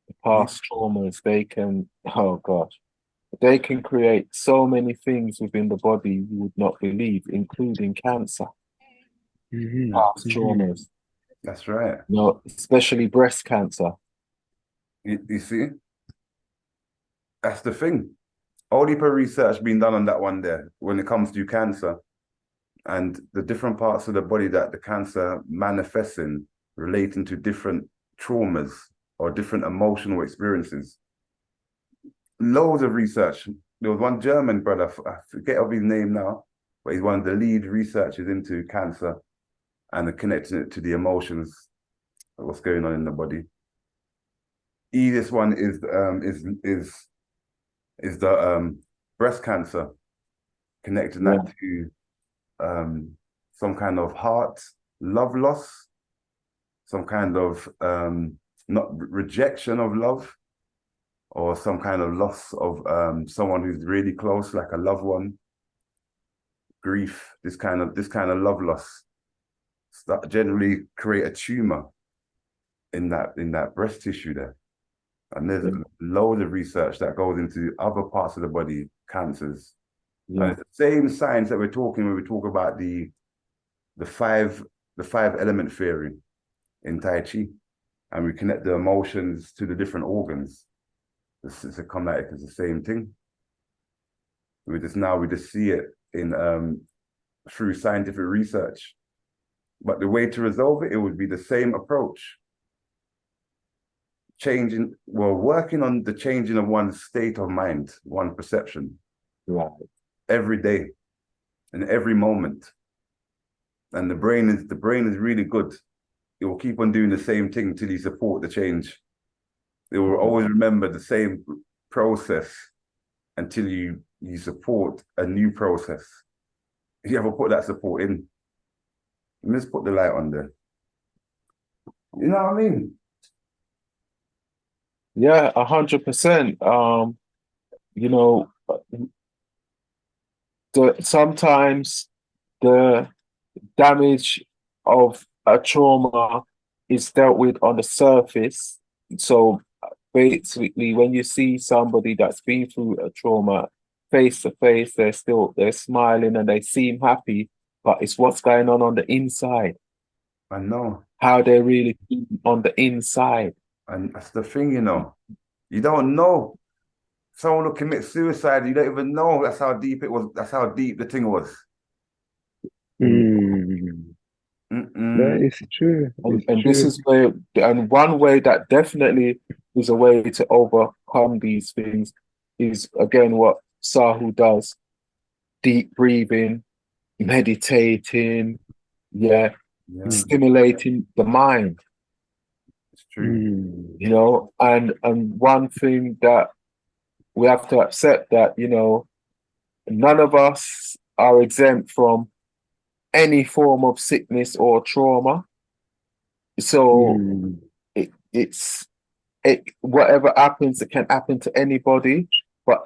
Speaker 4: the past traumas, they can, oh gosh, they can create so many things within the body you would not believe, including cancer, past traumas.
Speaker 1: That's right.
Speaker 4: No, especially breast cancer.
Speaker 1: You see, that's the thing. All the research being done on that one there when it comes to cancer and the different parts of the body that the cancer manifests in relating to different traumas or different emotional experiences. Loads of research. There was one German brother, I forget of his name now, but he's one of the lead researchers into cancer and connecting it to the emotions of what's going on in the body. Easiest one is the breast cancer, connecting that to some kind of heart love loss, some kind of not rejection of love, or some kind of loss of someone who's really close, like a loved one, grief, this kind of love loss that generally create a tumor in that breast tissue there. And there's loads of research that goes into other parts of the body, cancers. And it's the same science that we're talking when we talk about the five element theory in Tai Chi, and we connect the emotions to the different organs. It's the same thing. We just see it in through scientific research. But the way to resolve it would be the same approach. Working on the changing of one's state of mind, one perception.
Speaker 4: Right.
Speaker 1: Every day, in every moment. And the brain is really good. It will keep on doing the same thing till you support the change. It will always remember the same process until you support a new process. You ever put that support in? Let's put the light on there. You know what I mean?
Speaker 4: Yeah, 100%. You know, sometimes the damage of a trauma is dealt with on the surface. So basically, when you see somebody that's been through a trauma face to face, they're smiling and they seem happy, but it's what's going on the inside,
Speaker 1: I know.
Speaker 4: how they're really feeling on the inside.
Speaker 1: And that's the thing, you know. You don't know. Someone will commit suicide, you don't even know. That's how deep it was. That's how deep the thing was.
Speaker 2: Mm. That is true. It's
Speaker 4: And this
Speaker 2: true.
Speaker 4: is where, and one way that definitely is a way to overcome these things is again what Sahu does: deep breathing, meditating, yeah,
Speaker 1: Yeah,
Speaker 4: stimulating the mind,
Speaker 1: it's true.
Speaker 4: you know. And one thing that we have to accept that, you know, none of us are exempt from any form of sickness or trauma. So it's whatever happens, it can happen to anybody, but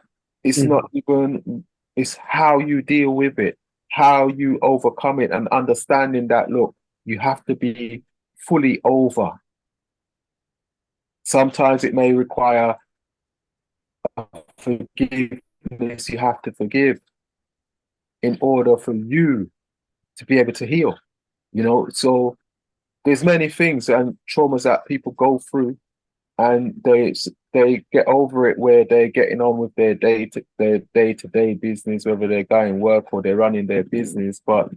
Speaker 4: it's not even, it's how you deal with it, how you overcome it, and understanding that, look, you have to be fully over. Sometimes it may require forgiveness, you have to forgive in order for you to be able to heal, you know. So there's many things and traumas that people go through, and they get over it where they're getting on with their day-to-day business, whether they're going work or they're running their business. But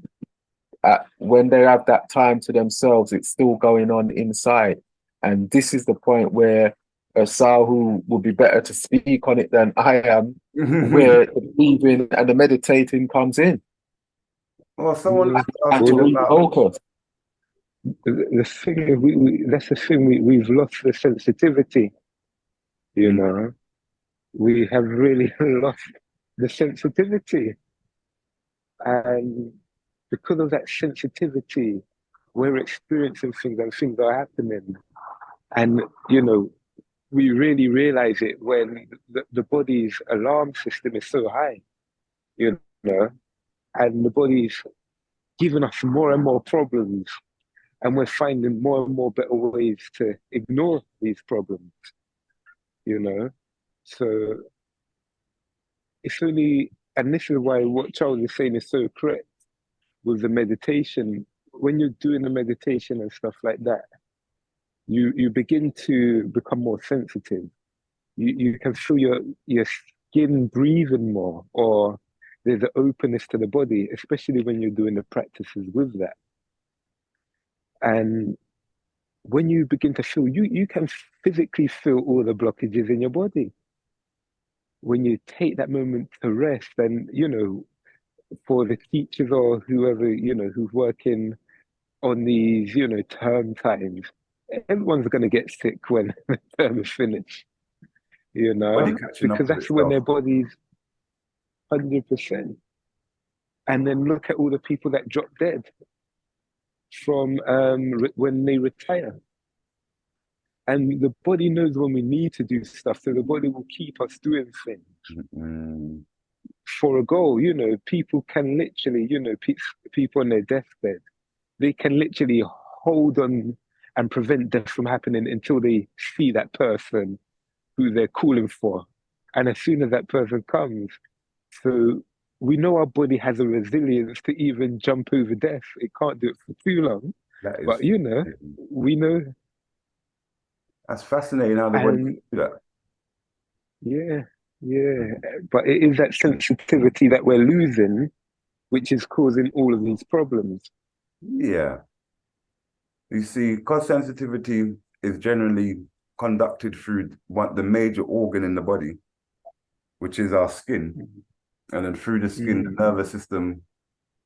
Speaker 4: when they have that time to themselves, it's still going on inside. And this is the point where Sahu would be better to speak on it than I am, where the breathing and the meditating comes in.
Speaker 1: Well, someone like
Speaker 4: And to
Speaker 1: asking about,
Speaker 4: refocus.
Speaker 2: The thing is, that's the thing, we've lost the sensitivity, you know. We have really lost the sensitivity. And because of that sensitivity, we're experiencing things and things are happening. And, you know, we really realize it when the body's alarm system is so high, you know, and the body's giving us more and more problems. And we're finding more and more better ways to ignore these problems, you know. So it's only, and this is why what Charles is saying is so correct with the meditation. When you're doing the meditation and stuff like that, you begin to become more sensitive. You can feel your skin breathing more, or there's an openness to the body, especially when you're doing the practices with that. And when you begin to feel, you can physically feel all the blockages in your body. When you take that moment to rest, and you know, for the teachers or whoever, you know, who's working on these, you know, term times, everyone's going to get sick when the term is finished, you
Speaker 1: body
Speaker 2: know,
Speaker 1: catching up
Speaker 2: because
Speaker 1: with
Speaker 2: that's when
Speaker 1: itself.
Speaker 2: their body's 100%. And then look at all the people that drop dead from when they retire. And the body knows when we need to do stuff, so the body will keep us doing things for a goal. You know, people can literally, you know, people on their deathbed, they can literally hold on and prevent death from happening until they see that person who they're calling for. And as soon as that person comes, so we know our body has a resilience to even jump over death. It can't do it for too long.
Speaker 1: That is,
Speaker 2: But, you know, we know.
Speaker 1: that's fascinating how the body can
Speaker 2: And
Speaker 1: do that.
Speaker 2: yeah. But it is that sensitivity that we're losing, which is causing all of these problems.
Speaker 1: Yeah. You see, because sensitivity is generally conducted through the major organ in the body, which is our skin. And then through the skin, the nervous system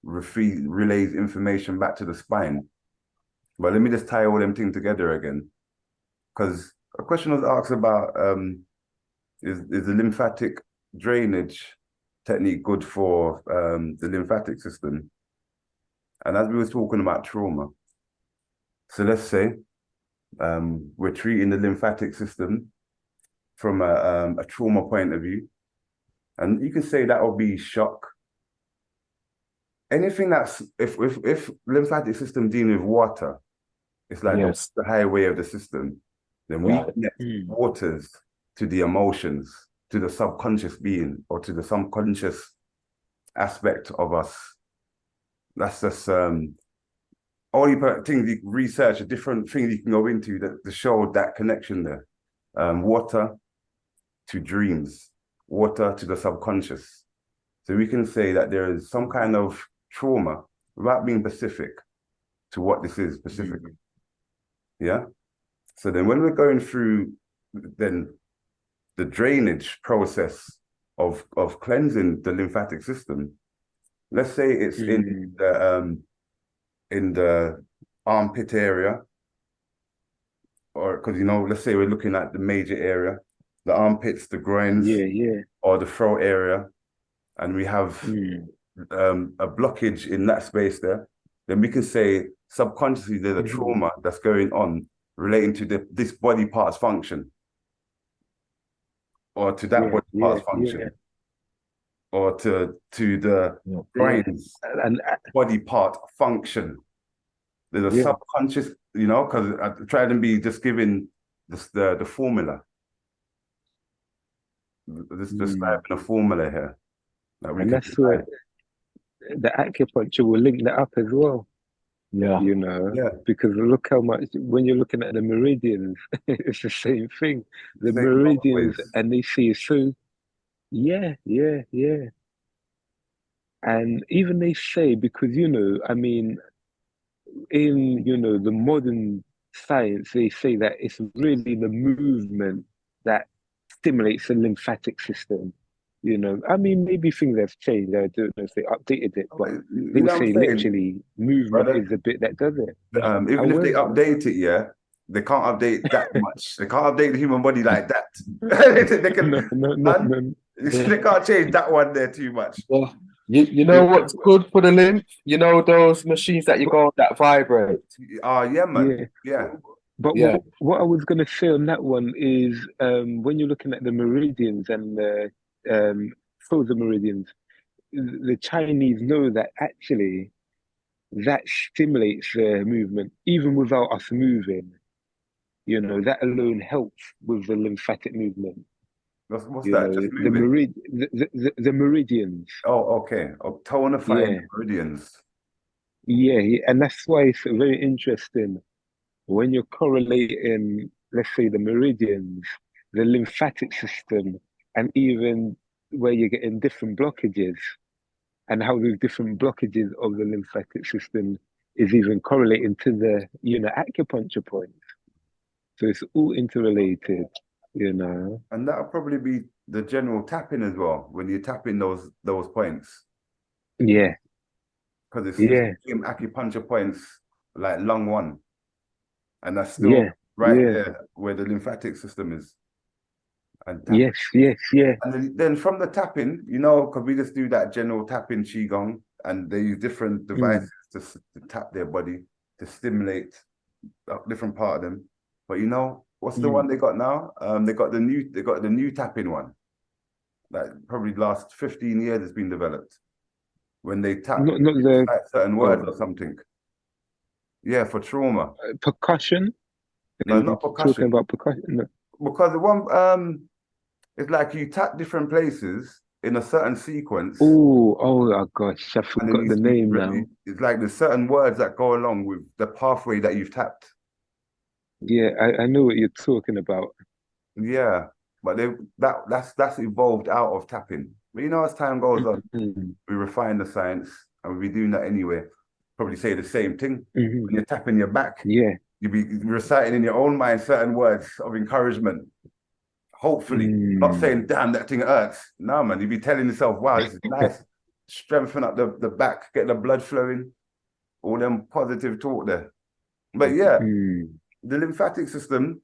Speaker 1: relays information back to the spine. But let me just tie all them things together again. Because a question was asked about is the lymphatic drainage technique good for the lymphatic system? And as we were talking about trauma, so let's say we're treating the lymphatic system from a trauma point of view, and you can say that will be shock. Anything that's if lymphatic system dealing with water, it's like
Speaker 4: Yes.
Speaker 1: the highway of the system. Then we
Speaker 4: Right.
Speaker 1: connect waters to the emotions, to the subconscious being, or to the subconscious aspect of us. That's just all you things you can research, different things you can go into that to show that connection there. Water to dreams, water to the subconscious. So we can say that there is some kind of trauma without being specific to what this is specifically. Yeah. So then when we're going through then the drainage process of cleansing the lymphatic system, let's say it's in the armpit area, or because let's say we're looking at the major area, the armpits, the groins, or the throat area, and we have a blockage in that space there, then we can say subconsciously there's a trauma that's going on relating to this body part's function, or to that body part's function, or to the brain's
Speaker 2: And
Speaker 1: body part function. There's a subconscious, because I tried to be just giving the formula. Just describing a formula here.
Speaker 2: and that's where the acupuncture will link that up as well.
Speaker 4: Yeah.
Speaker 1: Because
Speaker 2: look how much, when you're looking at the meridians, it's the same thing. The
Speaker 1: same
Speaker 2: meridians,
Speaker 1: pathways.
Speaker 2: and they see so, and even they say, because I mean, in the modern science, they say that it's really the movement that stimulates the lymphatic system. I mean, maybe things have changed. I don't know if they updated it, but they
Speaker 1: what I'm
Speaker 2: say
Speaker 1: saying,
Speaker 2: literally movement
Speaker 1: brother?
Speaker 2: is the bit that does it.
Speaker 1: Even if they update it, they can't update that much. They can't update the human body like that. they can,
Speaker 2: No.
Speaker 1: They can't change that one there too much.
Speaker 4: Well, you know what's good for the lymph? You know those machines that you go on that vibrate?
Speaker 1: Yeah, man. Yeah.
Speaker 2: But what I was going to say on that one is when you're looking at the meridians and the frozen meridians, the Chinese know that actually that stimulates the movement, even without us moving. That alone helps with the lymphatic movement.
Speaker 1: What's that? Just
Speaker 2: The
Speaker 1: moving?
Speaker 2: the meridians.
Speaker 1: Oh, okay. Tonifying meridians.
Speaker 2: Yeah, and that's why it's very interesting when you're correlating, let's say, the meridians, the lymphatic system, and even where you're getting different blockages, and how those different blockages of the lymphatic system is even correlating to the acupuncture points. So it's all interrelated.
Speaker 1: And that'll probably be the general tapping as well, when you're tapping those points.
Speaker 2: Yeah.
Speaker 1: Because it's the same acupuncture points like lung 1. And that's still there where the lymphatic system is. And
Speaker 2: yes.
Speaker 1: And then from the tapping, because we just do that general tapping qigong, and they use different devices to tap their body to stimulate a different part of them. But what's the one they got now? They got the new tapping one that probably last 15 years has been developed. When they tap
Speaker 2: not the
Speaker 1: certain words or something. Yeah, for trauma.
Speaker 2: Percussion.
Speaker 1: No, not percussion.
Speaker 2: Talking about percussion. No.
Speaker 1: Because the one it's like you tap different places in a certain sequence.
Speaker 2: Oh gosh, I forgot the name now.
Speaker 1: It's like there's certain words that go along with the pathway that you've tapped.
Speaker 2: Yeah, I know what you're talking about.
Speaker 1: Yeah, but that's evolved out of tapping. But as time goes on, we refine the science, and we'll be doing that anyway. Probably say the same thing. When you're tapping your back, you'll be reciting in your own mind certain words of encouragement. Hopefully, not saying, damn, that thing hurts. No, man, you'll be telling yourself, wow, this is nice. strengthen up the back, get the blood flowing, all them positive talk there. But yeah, the lymphatic system,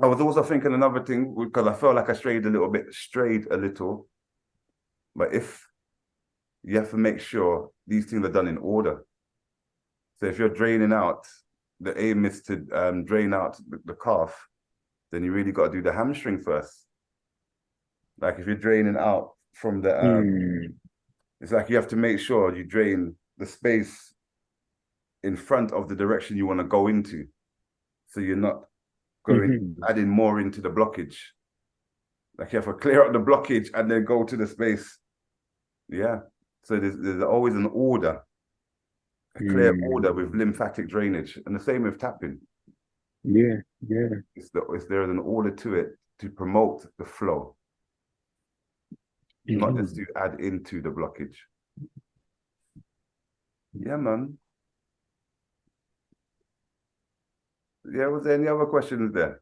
Speaker 1: I was also thinking another thing because I felt like I strayed a little. But if you have to make sure these things are done in order. So if you're draining out, the aim is to drain out the calf, then you really got to do the hamstring first. Like if you're draining out from the, it's like you have to make sure you drain the space in front of the direction you want to go into. So you're not going, adding more into the blockage. Like you have to clear out the blockage and then go to the space. Yeah. So there's always an order, a clear order with lymphatic drainage, and the same with tapping.
Speaker 2: Yeah.
Speaker 1: There's an order to it to promote the flow, not just to add into the blockage. Yeah, man. Yeah, was there any other questions there?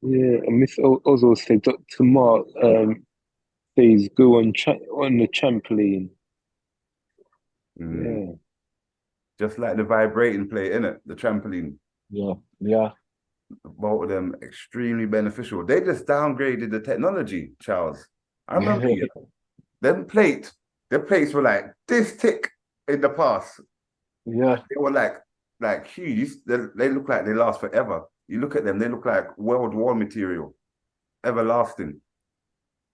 Speaker 2: Yeah, and Miss Ozzo said Dr. Mark says go on the trampoline. Yeah.
Speaker 1: Just like the vibrating plate, innit? The trampoline.
Speaker 4: Yeah.
Speaker 1: Both of them extremely beneficial. They just downgraded the technology, Charles. I remember the plates were like this thick in the past.
Speaker 4: Yeah.
Speaker 1: They were like huge. They look like they last forever. You look at them, they look like World War material, everlasting.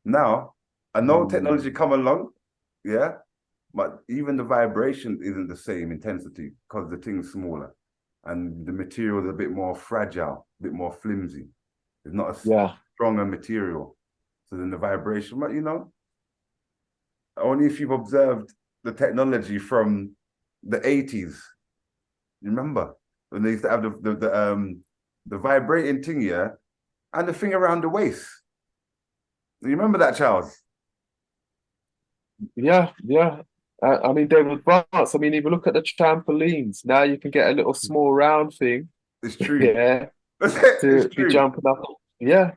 Speaker 1: Now, I know technology come along, yeah, but even the vibration isn't the same intensity because the thing's smaller and the material is a bit more fragile, a bit more flimsy. It's not a stronger material. So then the vibration, but only if you've observed the technology from the 80s. You remember when they used to have the vibrating thing, yeah, and the thing around the waist. You remember that, Charles?
Speaker 4: Yeah. I mean, they've advanced. I mean, if you look at the trampolines, now you can get a little small round thing.
Speaker 1: It's true.
Speaker 4: Yeah. To be jumping up. Yeah.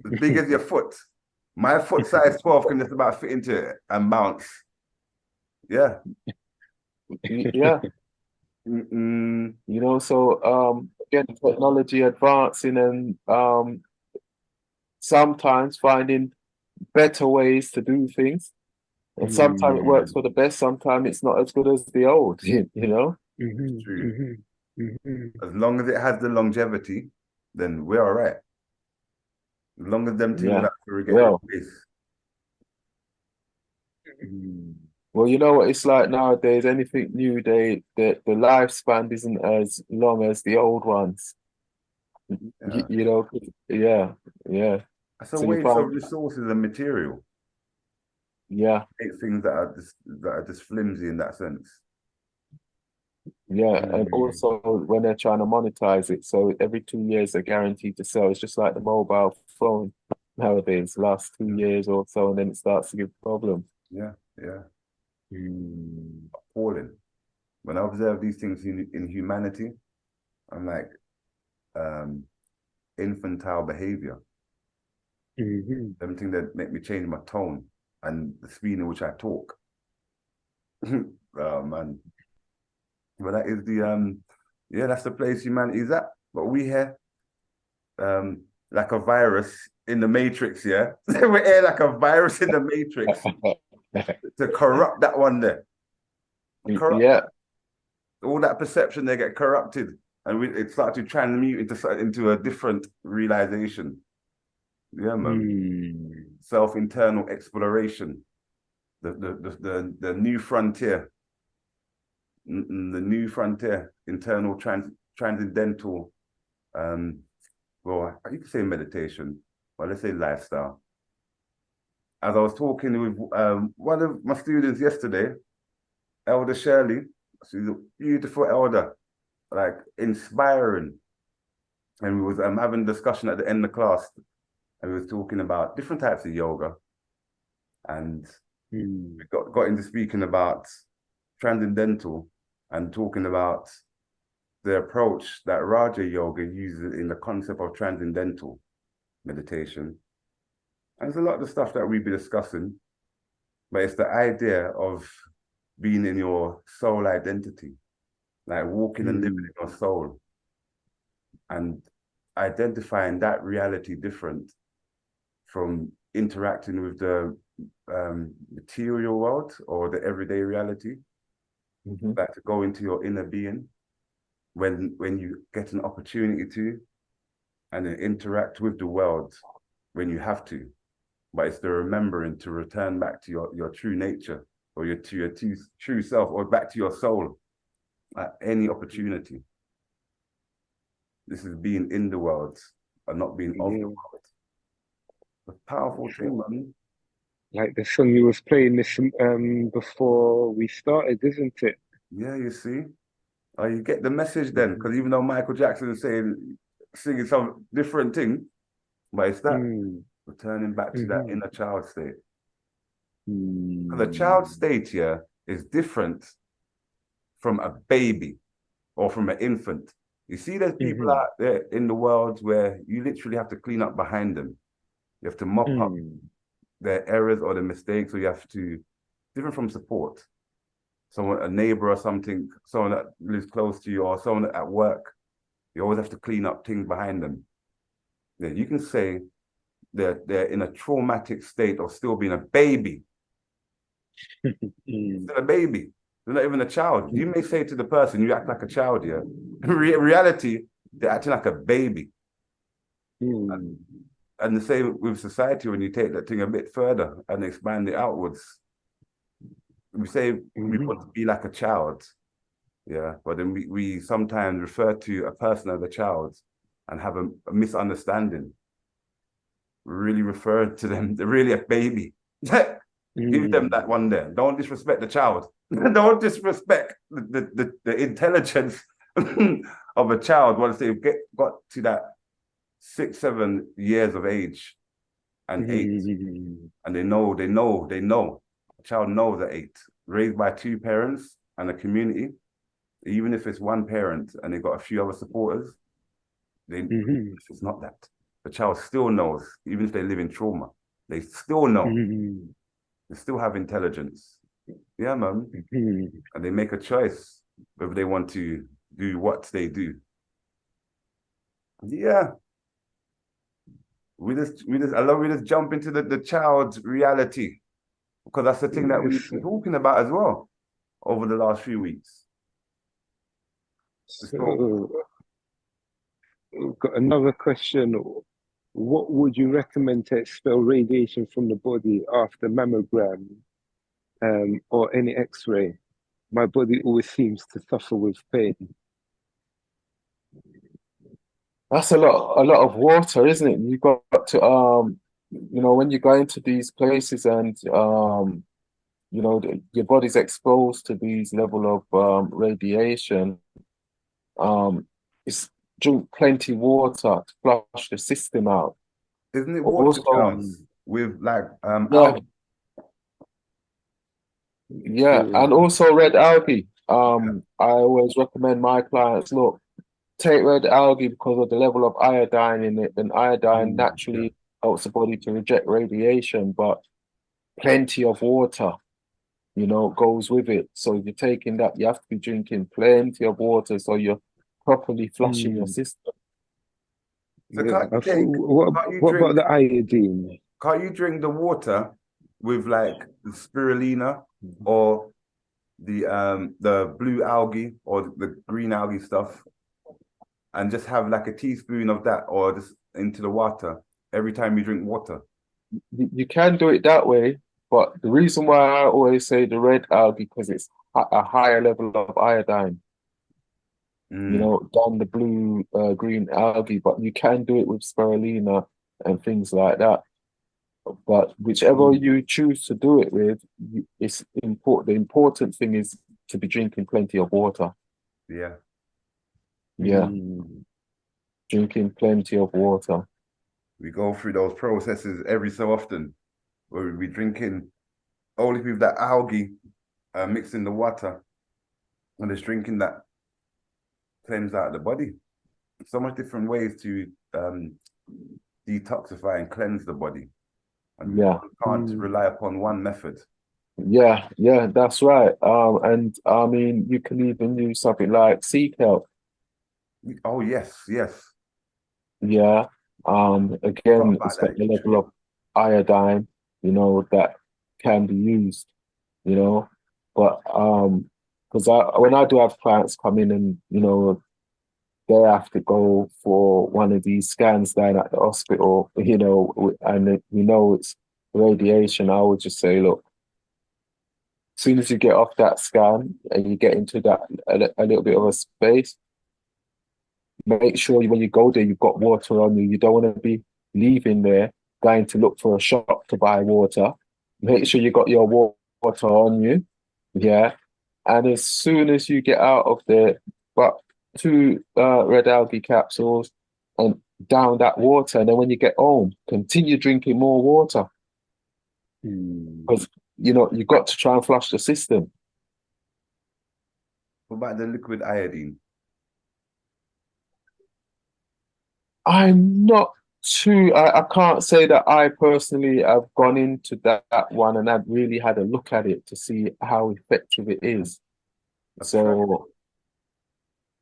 Speaker 1: As big as your foot. My foot size 12 can just about fit into it and bounce. Yeah.
Speaker 4: Yeah. So again, technology advancing and sometimes finding better ways to do things. And sometimes it works for the best, sometimes it's not as good as the old, you know?
Speaker 1: It's true. As long as it has the longevity, then we're all right. As long as them things are replaced.
Speaker 4: Well, you know what it's like nowadays, anything new, the lifespan isn't as long as the old ones. Yeah.
Speaker 1: That's a waste of resources and material.
Speaker 4: Yeah.
Speaker 1: Things that are just flimsy in that sense.
Speaker 4: Yeah, and also when they're trying to monetize it, so every 2 years they're guaranteed to sell. It's just like the mobile phone nowadays, last 2 years or so, and then it starts to give problems.
Speaker 1: Yeah. Appalling. When I observe these things in humanity, I'm like, infantile behavior. Them things that make me change my tone and the speed in which I talk. Oh man. But that is that's the place humanity is at. But we here, like a virus in the Matrix, yeah. We're here like a virus in the Matrix to corrupt that one there. All that perception, they get corrupted, and it starts to transmute into a different realization. Yeah, man. Self-internal exploration, the new frontier. The new frontier, internal transcendental, well, you could say meditation, well, let's say lifestyle. As I was talking with one of my students yesterday, Elder Shirley, she's a beautiful elder, like inspiring. And we was having a discussion at the end of class, and we was talking about different types of yoga. And we got into speaking about transcendental and talking about the approach that Raja Yoga uses in the concept of transcendental meditation And there's a lot of the stuff that we've been discussing, but it's the idea of being in your soul identity, like walking and living in your soul and identifying that reality different from interacting with the material world or the everyday reality. Like to go into your inner being when you get an opportunity to, and then interact with the world when you have to. But it's the remembering to return back to your true nature or your true self, or back to your soul at any opportunity. This is being in the world and not being of the world. A powerful thing, man.
Speaker 2: Like the song you was playing this before we started, isn't it?
Speaker 1: Yeah, you see. Oh, you get the message then, because even though Michael Jackson is singing some different thing, but it's that returning back to that inner child state. The child state here is different from a baby or from an infant. You see, there's people out there in the world where you literally have to clean up behind them. You have to mop up their errors or the mistakes, or you have to, different from support. Someone, a neighbor or something, someone that lives close to you, or someone at work, you always have to clean up things behind them. Yeah, you can say they're in a traumatic state of still being a baby. Still a baby. They're not even a child. You may say to the person, you act like a child here. In reality, they're acting like a baby. And the same with society, when you take that thing a bit further and expand it outwards. We say we want to be like a child, yeah, but then we sometimes refer to a person as a child and have a misunderstanding. We really refer to them, they're really a baby. Give them that one there. Don't disrespect the child. Don't disrespect the intelligence of a child once they've got to that 6, 7 years of age and 8, and they know. A child knows at 8, raised by 2 parents and a community. Even if it's one parent and they've got a few other supporters, it's not that. The child still knows, even if they live in trauma, they still know. They still have intelligence. Yeah, man. And they make a choice whether they want to do what they do. Yeah. I love we just jump into the child's reality, because that's the thing that we've been talking about as well over the last few weeks.
Speaker 2: So, we've got another question. What would you recommend to expel radiation from the body after mammogram or any X-ray? My body always seems to suffer with pain.
Speaker 4: That's a lot of water, isn't it? You've got to when you go into these places and your body's exposed to these level of radiation, it's drink plenty of water to flush the system out.
Speaker 1: Isn't it water
Speaker 4: Also,
Speaker 1: charms with like
Speaker 4: yeah, and also red algae. I always recommend my clients, look, take red algae because of the level of iodine in it, and iodine naturally helps the body to reject radiation, but plenty of water, goes with it. So if you're taking that, you have to be drinking plenty of water so you're properly flushing your system.
Speaker 1: So
Speaker 2: what about the iodine?
Speaker 1: Can't you drink the water with like the spirulina or the blue algae or the green algae stuff, and just have like a teaspoon of that, or just into the water every time you drink water?
Speaker 4: You can do it that way, but the reason why I always say the red algae, because it's a higher level of iodine, than the blue green algae. But you can do it with spirulina and things like that. But whichever you choose to do it with, it's important. The important thing is to be drinking plenty of water.
Speaker 1: Yeah.
Speaker 4: Drinking plenty of water.
Speaker 1: We go through those processes every so often where we're drinking only with that algae mixed in the water, and just drinking that cleanse out the body. So much different ways to detoxify and cleanse the body. and
Speaker 4: Yeah.
Speaker 1: one can't rely upon one method.
Speaker 4: Yeah, that's right. And I mean, you can even use something like sea kelp.
Speaker 1: Oh yes, yes.
Speaker 4: Yeah.
Speaker 1: Forgot
Speaker 4: Again,
Speaker 1: about
Speaker 4: it's got
Speaker 1: that
Speaker 4: a level
Speaker 1: nutrient.
Speaker 4: of iodine, that can be used, you know. But because when I do have clients come in and they have to go for one of these scans down at the hospital, and it's radiation, I would just say, look, as soon as you get off that scan and you get into that a little bit of a space, make sure when you go there, you've got water on you. You don't want to be leaving there, going to look for a shop to buy water. Make sure you got your water on you. Yeah. And as soon as you get out of there, but two red algae capsules and down that water. And then when you get home, continue drinking more water because, you got to try and flush the system.
Speaker 1: What about the liquid iodine?
Speaker 4: I'm not I can't say that I personally have gone into that one and I've really had a look at it to see how effective it is.
Speaker 1: I've tried it.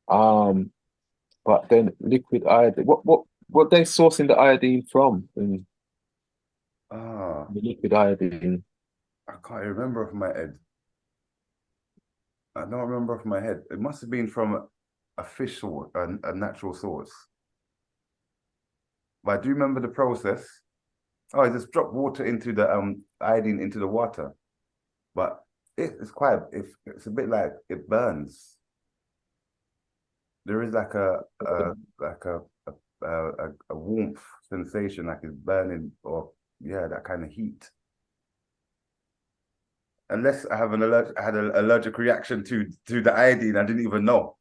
Speaker 4: So, but then liquid iodine, what they sourcing the iodine from in
Speaker 1: Ah,
Speaker 4: the liquid iodine?
Speaker 1: I can't remember off my head. I don't remember off my head. It must have been from a fish source, a natural source. But I do remember the process. Oh, I just drop water into the iodine into the water. But it's a bit like it burns. There is like a warmth sensation, like it's burning, or yeah, that kind of heat. Unless I have I had an allergic reaction to the iodine, I didn't even know.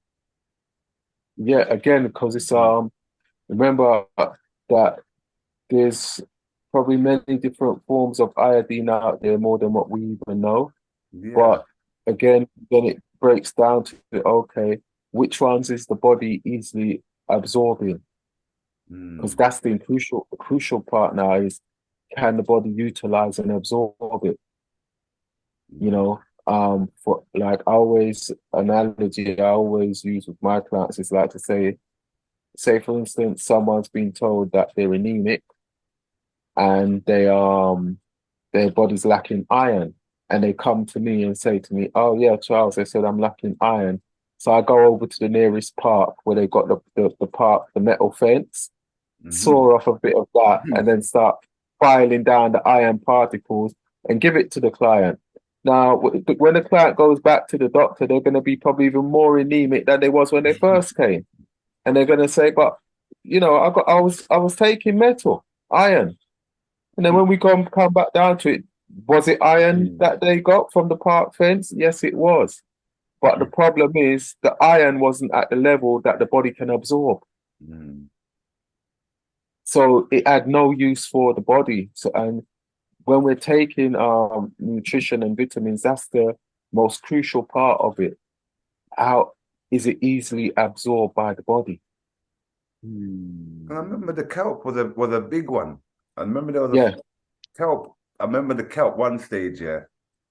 Speaker 4: Yeah, again, because it's remember that there's probably many different forms of iodine out there, more than what we even know.
Speaker 1: Yeah.
Speaker 4: But again, then it breaks down to okay, which ones is the body easily absorbing? Because
Speaker 1: Mm.
Speaker 4: that's the crucial part now is can the body utilize and absorb it? For like always analogy I always use with my clients is like to say for instance, someone's been told that they're anemic and their body's lacking iron, and they come to me and say to me, "Oh yeah, Charles," they said, "I'm lacking iron." So I go over to the nearest park where they got the metal fence,
Speaker 1: Hmm.
Speaker 4: saw off a bit of that, and then start filing down the iron particles and give it to the client. Now, when the client goes back to the doctor, they're going to be probably even more anemic than they was when they first came, and they're going to say, "But I was taking metal, iron." And then when we come back down to it, was it iron that they got from the park fence? Yes, it was. But the problem is the iron wasn't at the level that the body can absorb.
Speaker 1: Mm.
Speaker 4: So it had no use for the body. So, and when we're taking nutrition and vitamins, that's the most crucial part of it. How is it easily absorbed by the body?
Speaker 1: And I remember the kelp was a big one. I remember there was a
Speaker 4: Yeah.
Speaker 1: kelp. I remember the kelp one stage, yeah.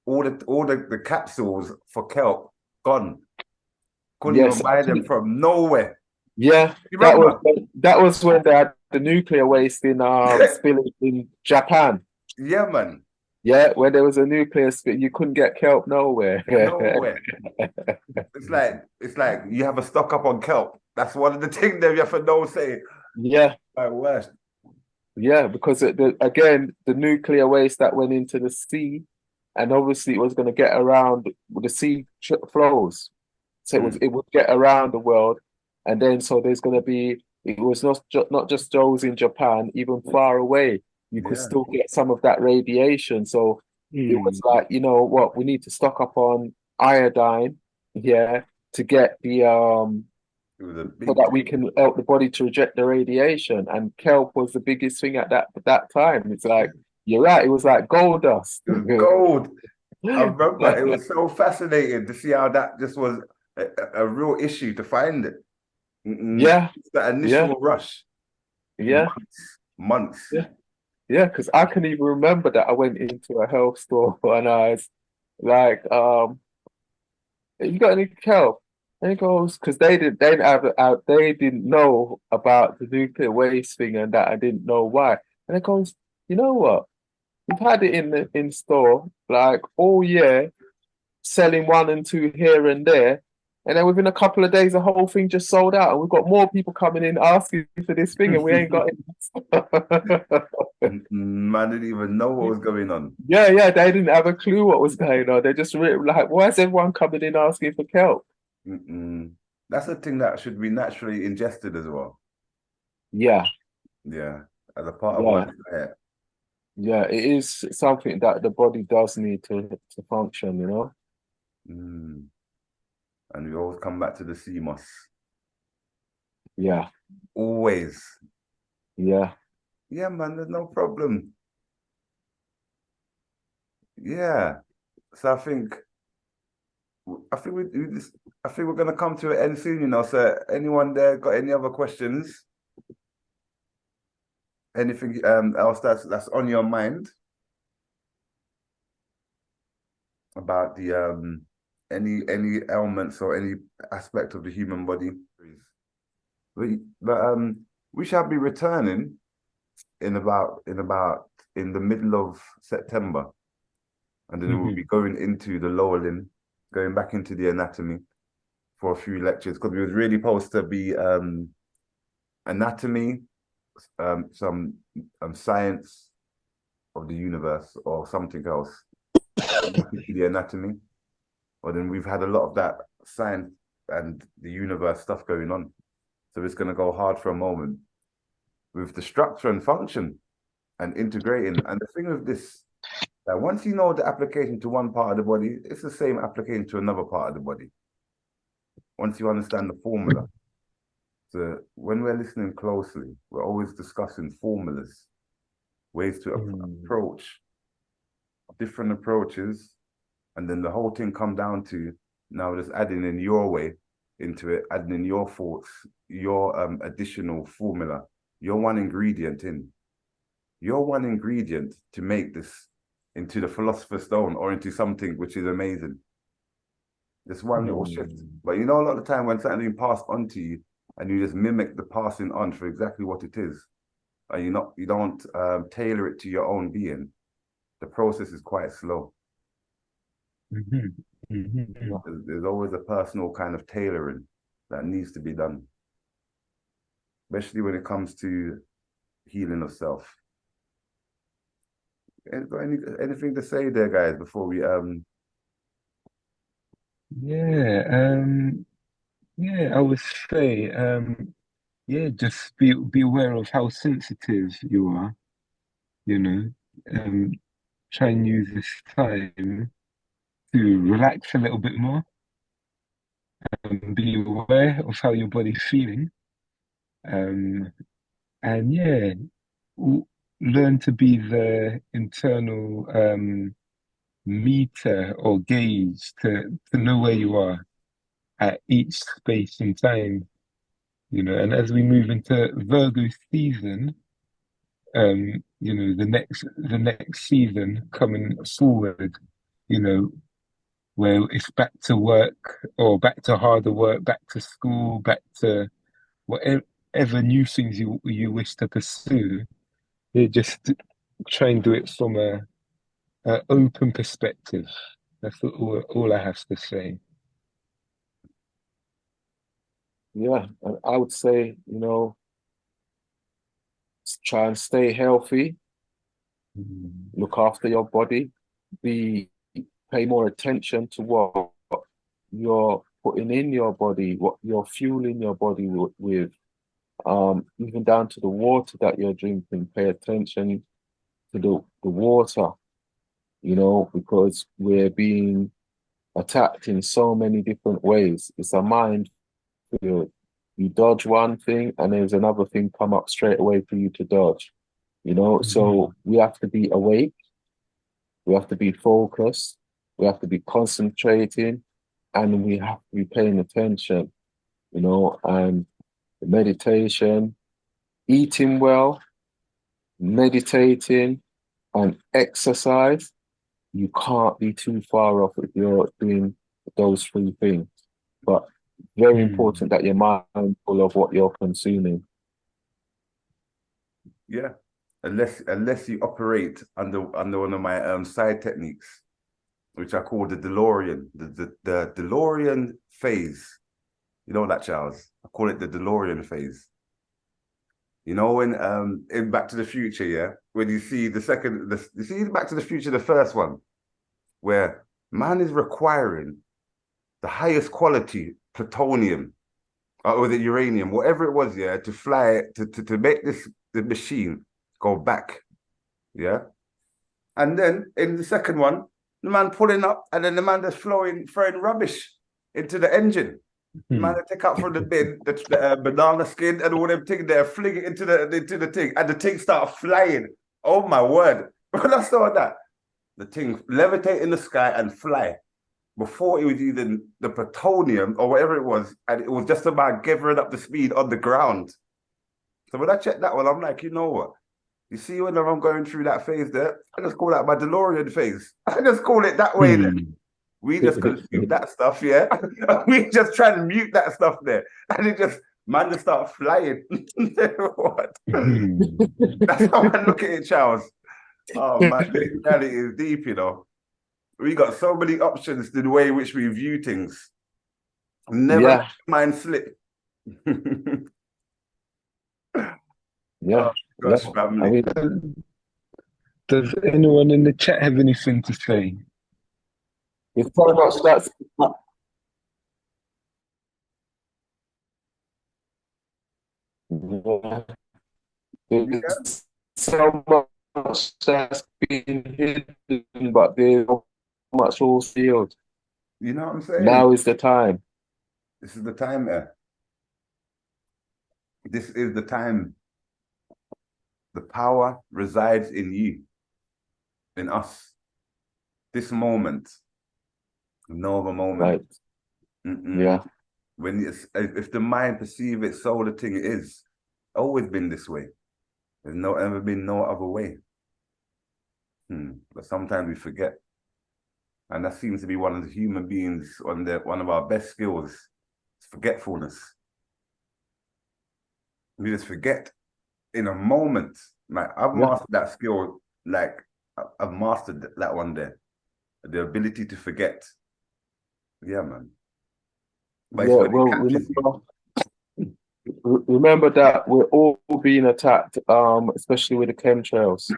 Speaker 1: All the capsules for kelp gone. Couldn't even
Speaker 4: Yes.
Speaker 1: buy them from nowhere.
Speaker 4: Yeah,
Speaker 1: You
Speaker 4: that was
Speaker 1: remember?
Speaker 4: that was when they had the nuclear waste in spilling in Japan.
Speaker 1: Yeah, man.
Speaker 4: Yeah, when there was a nuclear spill, you couldn't get kelp nowhere.
Speaker 1: Nowhere. It's like you have a stock up on kelp. That's one of the things that you have to know say.
Speaker 4: Yeah,
Speaker 1: My worst.
Speaker 4: yeah, because again, the nuclear waste that went into the sea, and obviously it was going to get around the sea flows, so it would get around the world, and then so there's going to be it was not just those in Japan, even far away, you could
Speaker 1: Yeah.
Speaker 4: still get some of that radiation. So it was like, you know what, we need to stock up on iodine, yeah, to get the
Speaker 1: It was a
Speaker 4: so
Speaker 1: big
Speaker 4: that we
Speaker 1: thing.
Speaker 4: can help the body to reject the radiation. And kelp was the biggest thing at that time. It's like you're right, it was like gold dust.
Speaker 1: It was gold. I remember it was so fascinating to see how that just was a real issue to find it.
Speaker 4: Yeah,
Speaker 1: That
Speaker 4: yeah,
Speaker 1: initial rush,
Speaker 4: yeah,
Speaker 1: months, months.
Speaker 4: yeah. Yeah, because I can even remember that I went into a health store and I was like, you got any kelp? And he goes, because they didn't know about the nuclear waste thing and that I didn't know why. And it goes, you know what? We've had it in store like all year, selling one and two here and there. And then within a couple of days, the whole thing just sold out. And we've got more people coming in asking for this thing, and we ain't got it.
Speaker 1: Man didn't even know what was going on.
Speaker 4: Yeah, yeah, they didn't have a clue what was going on. They just like, why is everyone coming in asking for kelp?
Speaker 1: Mm-mm. That's a thing that should be naturally ingested as well.
Speaker 4: Yeah,
Speaker 1: Yeah, as a part of
Speaker 4: yeah,
Speaker 1: one's diet.
Speaker 4: yeah. It is something that the body does need to function, you know?
Speaker 1: Mm. And we always come back to the sea moss.
Speaker 4: Yeah,
Speaker 1: Always.
Speaker 4: yeah.
Speaker 1: Yeah, man, there's no problem. Yeah. So I think we're gonna come to an end soon, you know. So anyone there got any other questions? Anything else that's on your mind about the any ailments or any aspect of the human body? We shall be returning in the middle of September, and then we'll
Speaker 2: Mhm.
Speaker 1: be going into the lower limb, going back into the anatomy for a few lectures because it was really supposed to be anatomy, some science of the universe or something else. Back into the anatomy, or then we've had a lot of that science and the universe stuff going on. So it's going to go hard for a moment with the structure and function and integrating. And the thing with this, that once you know the application to one part of the body, it's the same application to another part of the body. Once you understand the formula. So when we're listening closely, we're always discussing formulas, ways to
Speaker 2: Mm.
Speaker 1: approach different approaches, and then the whole thing come down to now just adding in your way into it, adding in your thoughts, your additional formula, your one ingredient in, your one ingredient to make this into the philosopher's stone or into something which is amazing. Just one little shift.
Speaker 2: Mm.
Speaker 1: But you know, a lot of the time when something's being passed on to you and you just mimic the passing on for exactly what it is, and you don't tailor it to your own being, the process is quite slow.
Speaker 2: Mhm. Mhm.
Speaker 1: There's always a personal kind of tailoring that needs to be done, especially when it comes to healing of self. Got anything to say there, guys, before we
Speaker 2: Yeah, yeah, I would say, yeah, just be aware of how sensitive you are, you know. Um, Try and use this time to relax a little bit more and be aware of how your body's feeling. Um, and yeah, w- learn to be the internal meter or gauge to know where you are at each space and time, you know. And as we move into Virgo season, the next season coming forward, you know, where it's back to work or back to harder work, back to school, back to whatever new things you wish to pursue. You just try and do it from a open perspective. That's all I have to say.
Speaker 4: Yeah, and I would say, try and stay healthy,
Speaker 2: Mm.
Speaker 4: look after your body, be pay more attention to what you're putting in your body, what you're fueling your body with, even down to the water that you're drinking. Pay attention to the water, because we're being attacked in so many different ways. It's a minefield. You dodge one thing, and there's another thing come up straight away for you to dodge. So
Speaker 2: Mhm.
Speaker 4: we have to be awake, we have to be focused, we have to be concentrating, and we have to be paying attention, and meditation, eating well, meditating, and exercise, you can't be too far off if you're doing those three things. But very important that you're mindful of what you're consuming.
Speaker 1: Yeah. Unless you operate under one of my side techniques, which I call the DeLorean, the DeLorean phase. You know that, Charles? I call it the DeLorean phase. You know, when in Back to the Future, yeah, when you see you see Back to the Future, the first one, where man is requiring the highest quality plutonium or the uranium, whatever it was, yeah, to fly to make the machine go back, yeah. And then in the second one, the man pulling up, and then the man that's throwing rubbish into the engine. The man that take out from the bin the banana skin and all them things there, fling it into the thing, and the thing start flying. Oh my word! When I saw that, the thing levitate in the sky and fly before it was even the plutonium or whatever it was, and it was just about gathering up the speed on the ground. So when I checked that one, I'm like, you know what? You see, when I'm going through that phase there, I just call that my DeLorean phase. I just call it that way there. We just consume that stuff, yeah. We just try to mute that stuff there. And it just, man, just start flying. What? That's how I look at it, Charles. Oh, man, this reality is deep, you know. We got so many options to the way in which we view things. Never let mind slip.
Speaker 4: Yeah.
Speaker 1: Oh, gosh,
Speaker 4: Yeah.
Speaker 1: family.
Speaker 4: I mean,
Speaker 2: Does anyone in the chat have anything to say?
Speaker 4: there's so much that's yeah.
Speaker 1: Yeah,
Speaker 4: There's so much that's been hidden, but there's so much all sealed.
Speaker 1: you know what I'm saying?
Speaker 4: Now is the time.
Speaker 1: This is the time, This is the time. The power resides in you, in us. This moment, no other moment.
Speaker 4: Right. Yeah.
Speaker 1: When if the mind perceive it, so the thing it is. Always been this way. There's ever been no other way. But sometimes we forget. And that seems to be one of the human beings one of our best skills. It's forgetfulness. We just forget in a moment. Like I've mastered that skill. Like I've mastered that one there. The ability to forget. Yeah, man. But it's
Speaker 4: Yeah.
Speaker 1: when it
Speaker 4: Well,
Speaker 1: catches you.
Speaker 4: remember that we're all being attacked, especially with the chemtrails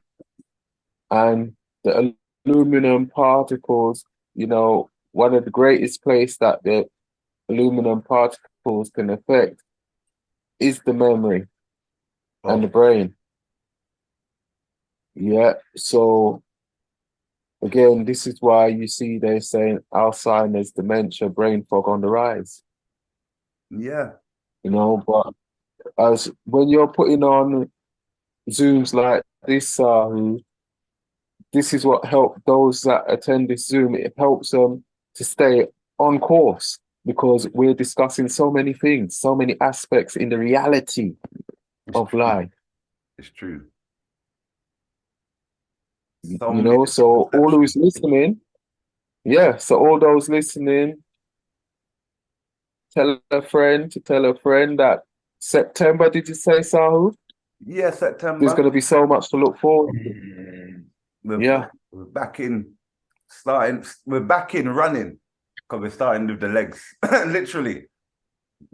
Speaker 4: and the aluminum particles. You know, one of the greatest place that the aluminum particles can affect is the memory and the brain. Yeah. So again, this is why you see they're saying Alzheimer's, dementia, brain fog on the rise.
Speaker 1: Yeah.
Speaker 4: You know, but as when you're putting on Zooms like this, this is what helped those that attend this Zoom. It helps them to stay on course because we're discussing so many things, so many aspects in the reality of life.
Speaker 1: It's true.
Speaker 4: So you know, so all who's listening, so all those listening, tell a friend to tell a friend that September, did you say, Sahu?
Speaker 1: Yeah, September.
Speaker 4: There's going to be so much to look forward to.
Speaker 1: We're back in, we're back in running because we're starting with the legs, literally.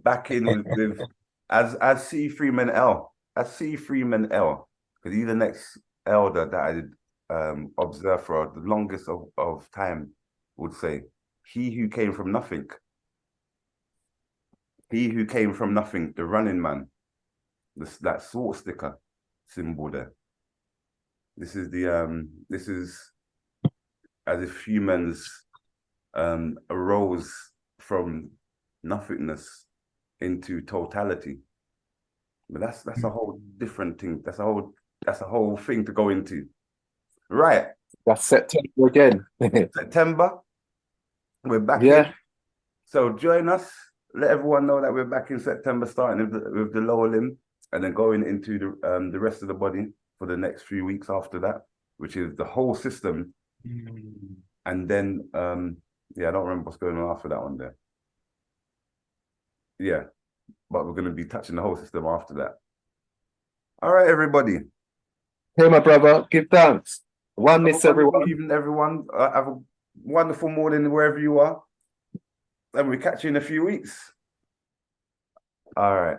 Speaker 1: Back in with as C Freeman L, because he's the next elder that I did observe for the longest of time, would say. He who came from nothing. He who came from nothing, the running man. That salt sticker symbol there. This is as if humans arose from nothingness into totality. But that's a whole different thing. That's a whole thing to go into. Right.
Speaker 4: That's September again.
Speaker 1: September. We're back in. So join us. Let everyone know that we're back in September, starting with the lower limb and then going into the rest of the body for the next few weeks after that, which is the whole system. And then, yeah, I don't remember what's going on after that one there. Yeah, but we're going to be touching the whole system after that. All right, everybody.
Speaker 4: Hey, my brother, give thanks. Oneness,
Speaker 1: Have a wonderful
Speaker 4: everyone.
Speaker 1: evening, everyone. Have a wonderful morning wherever you are. And we'll catch you in a few weeks. All right.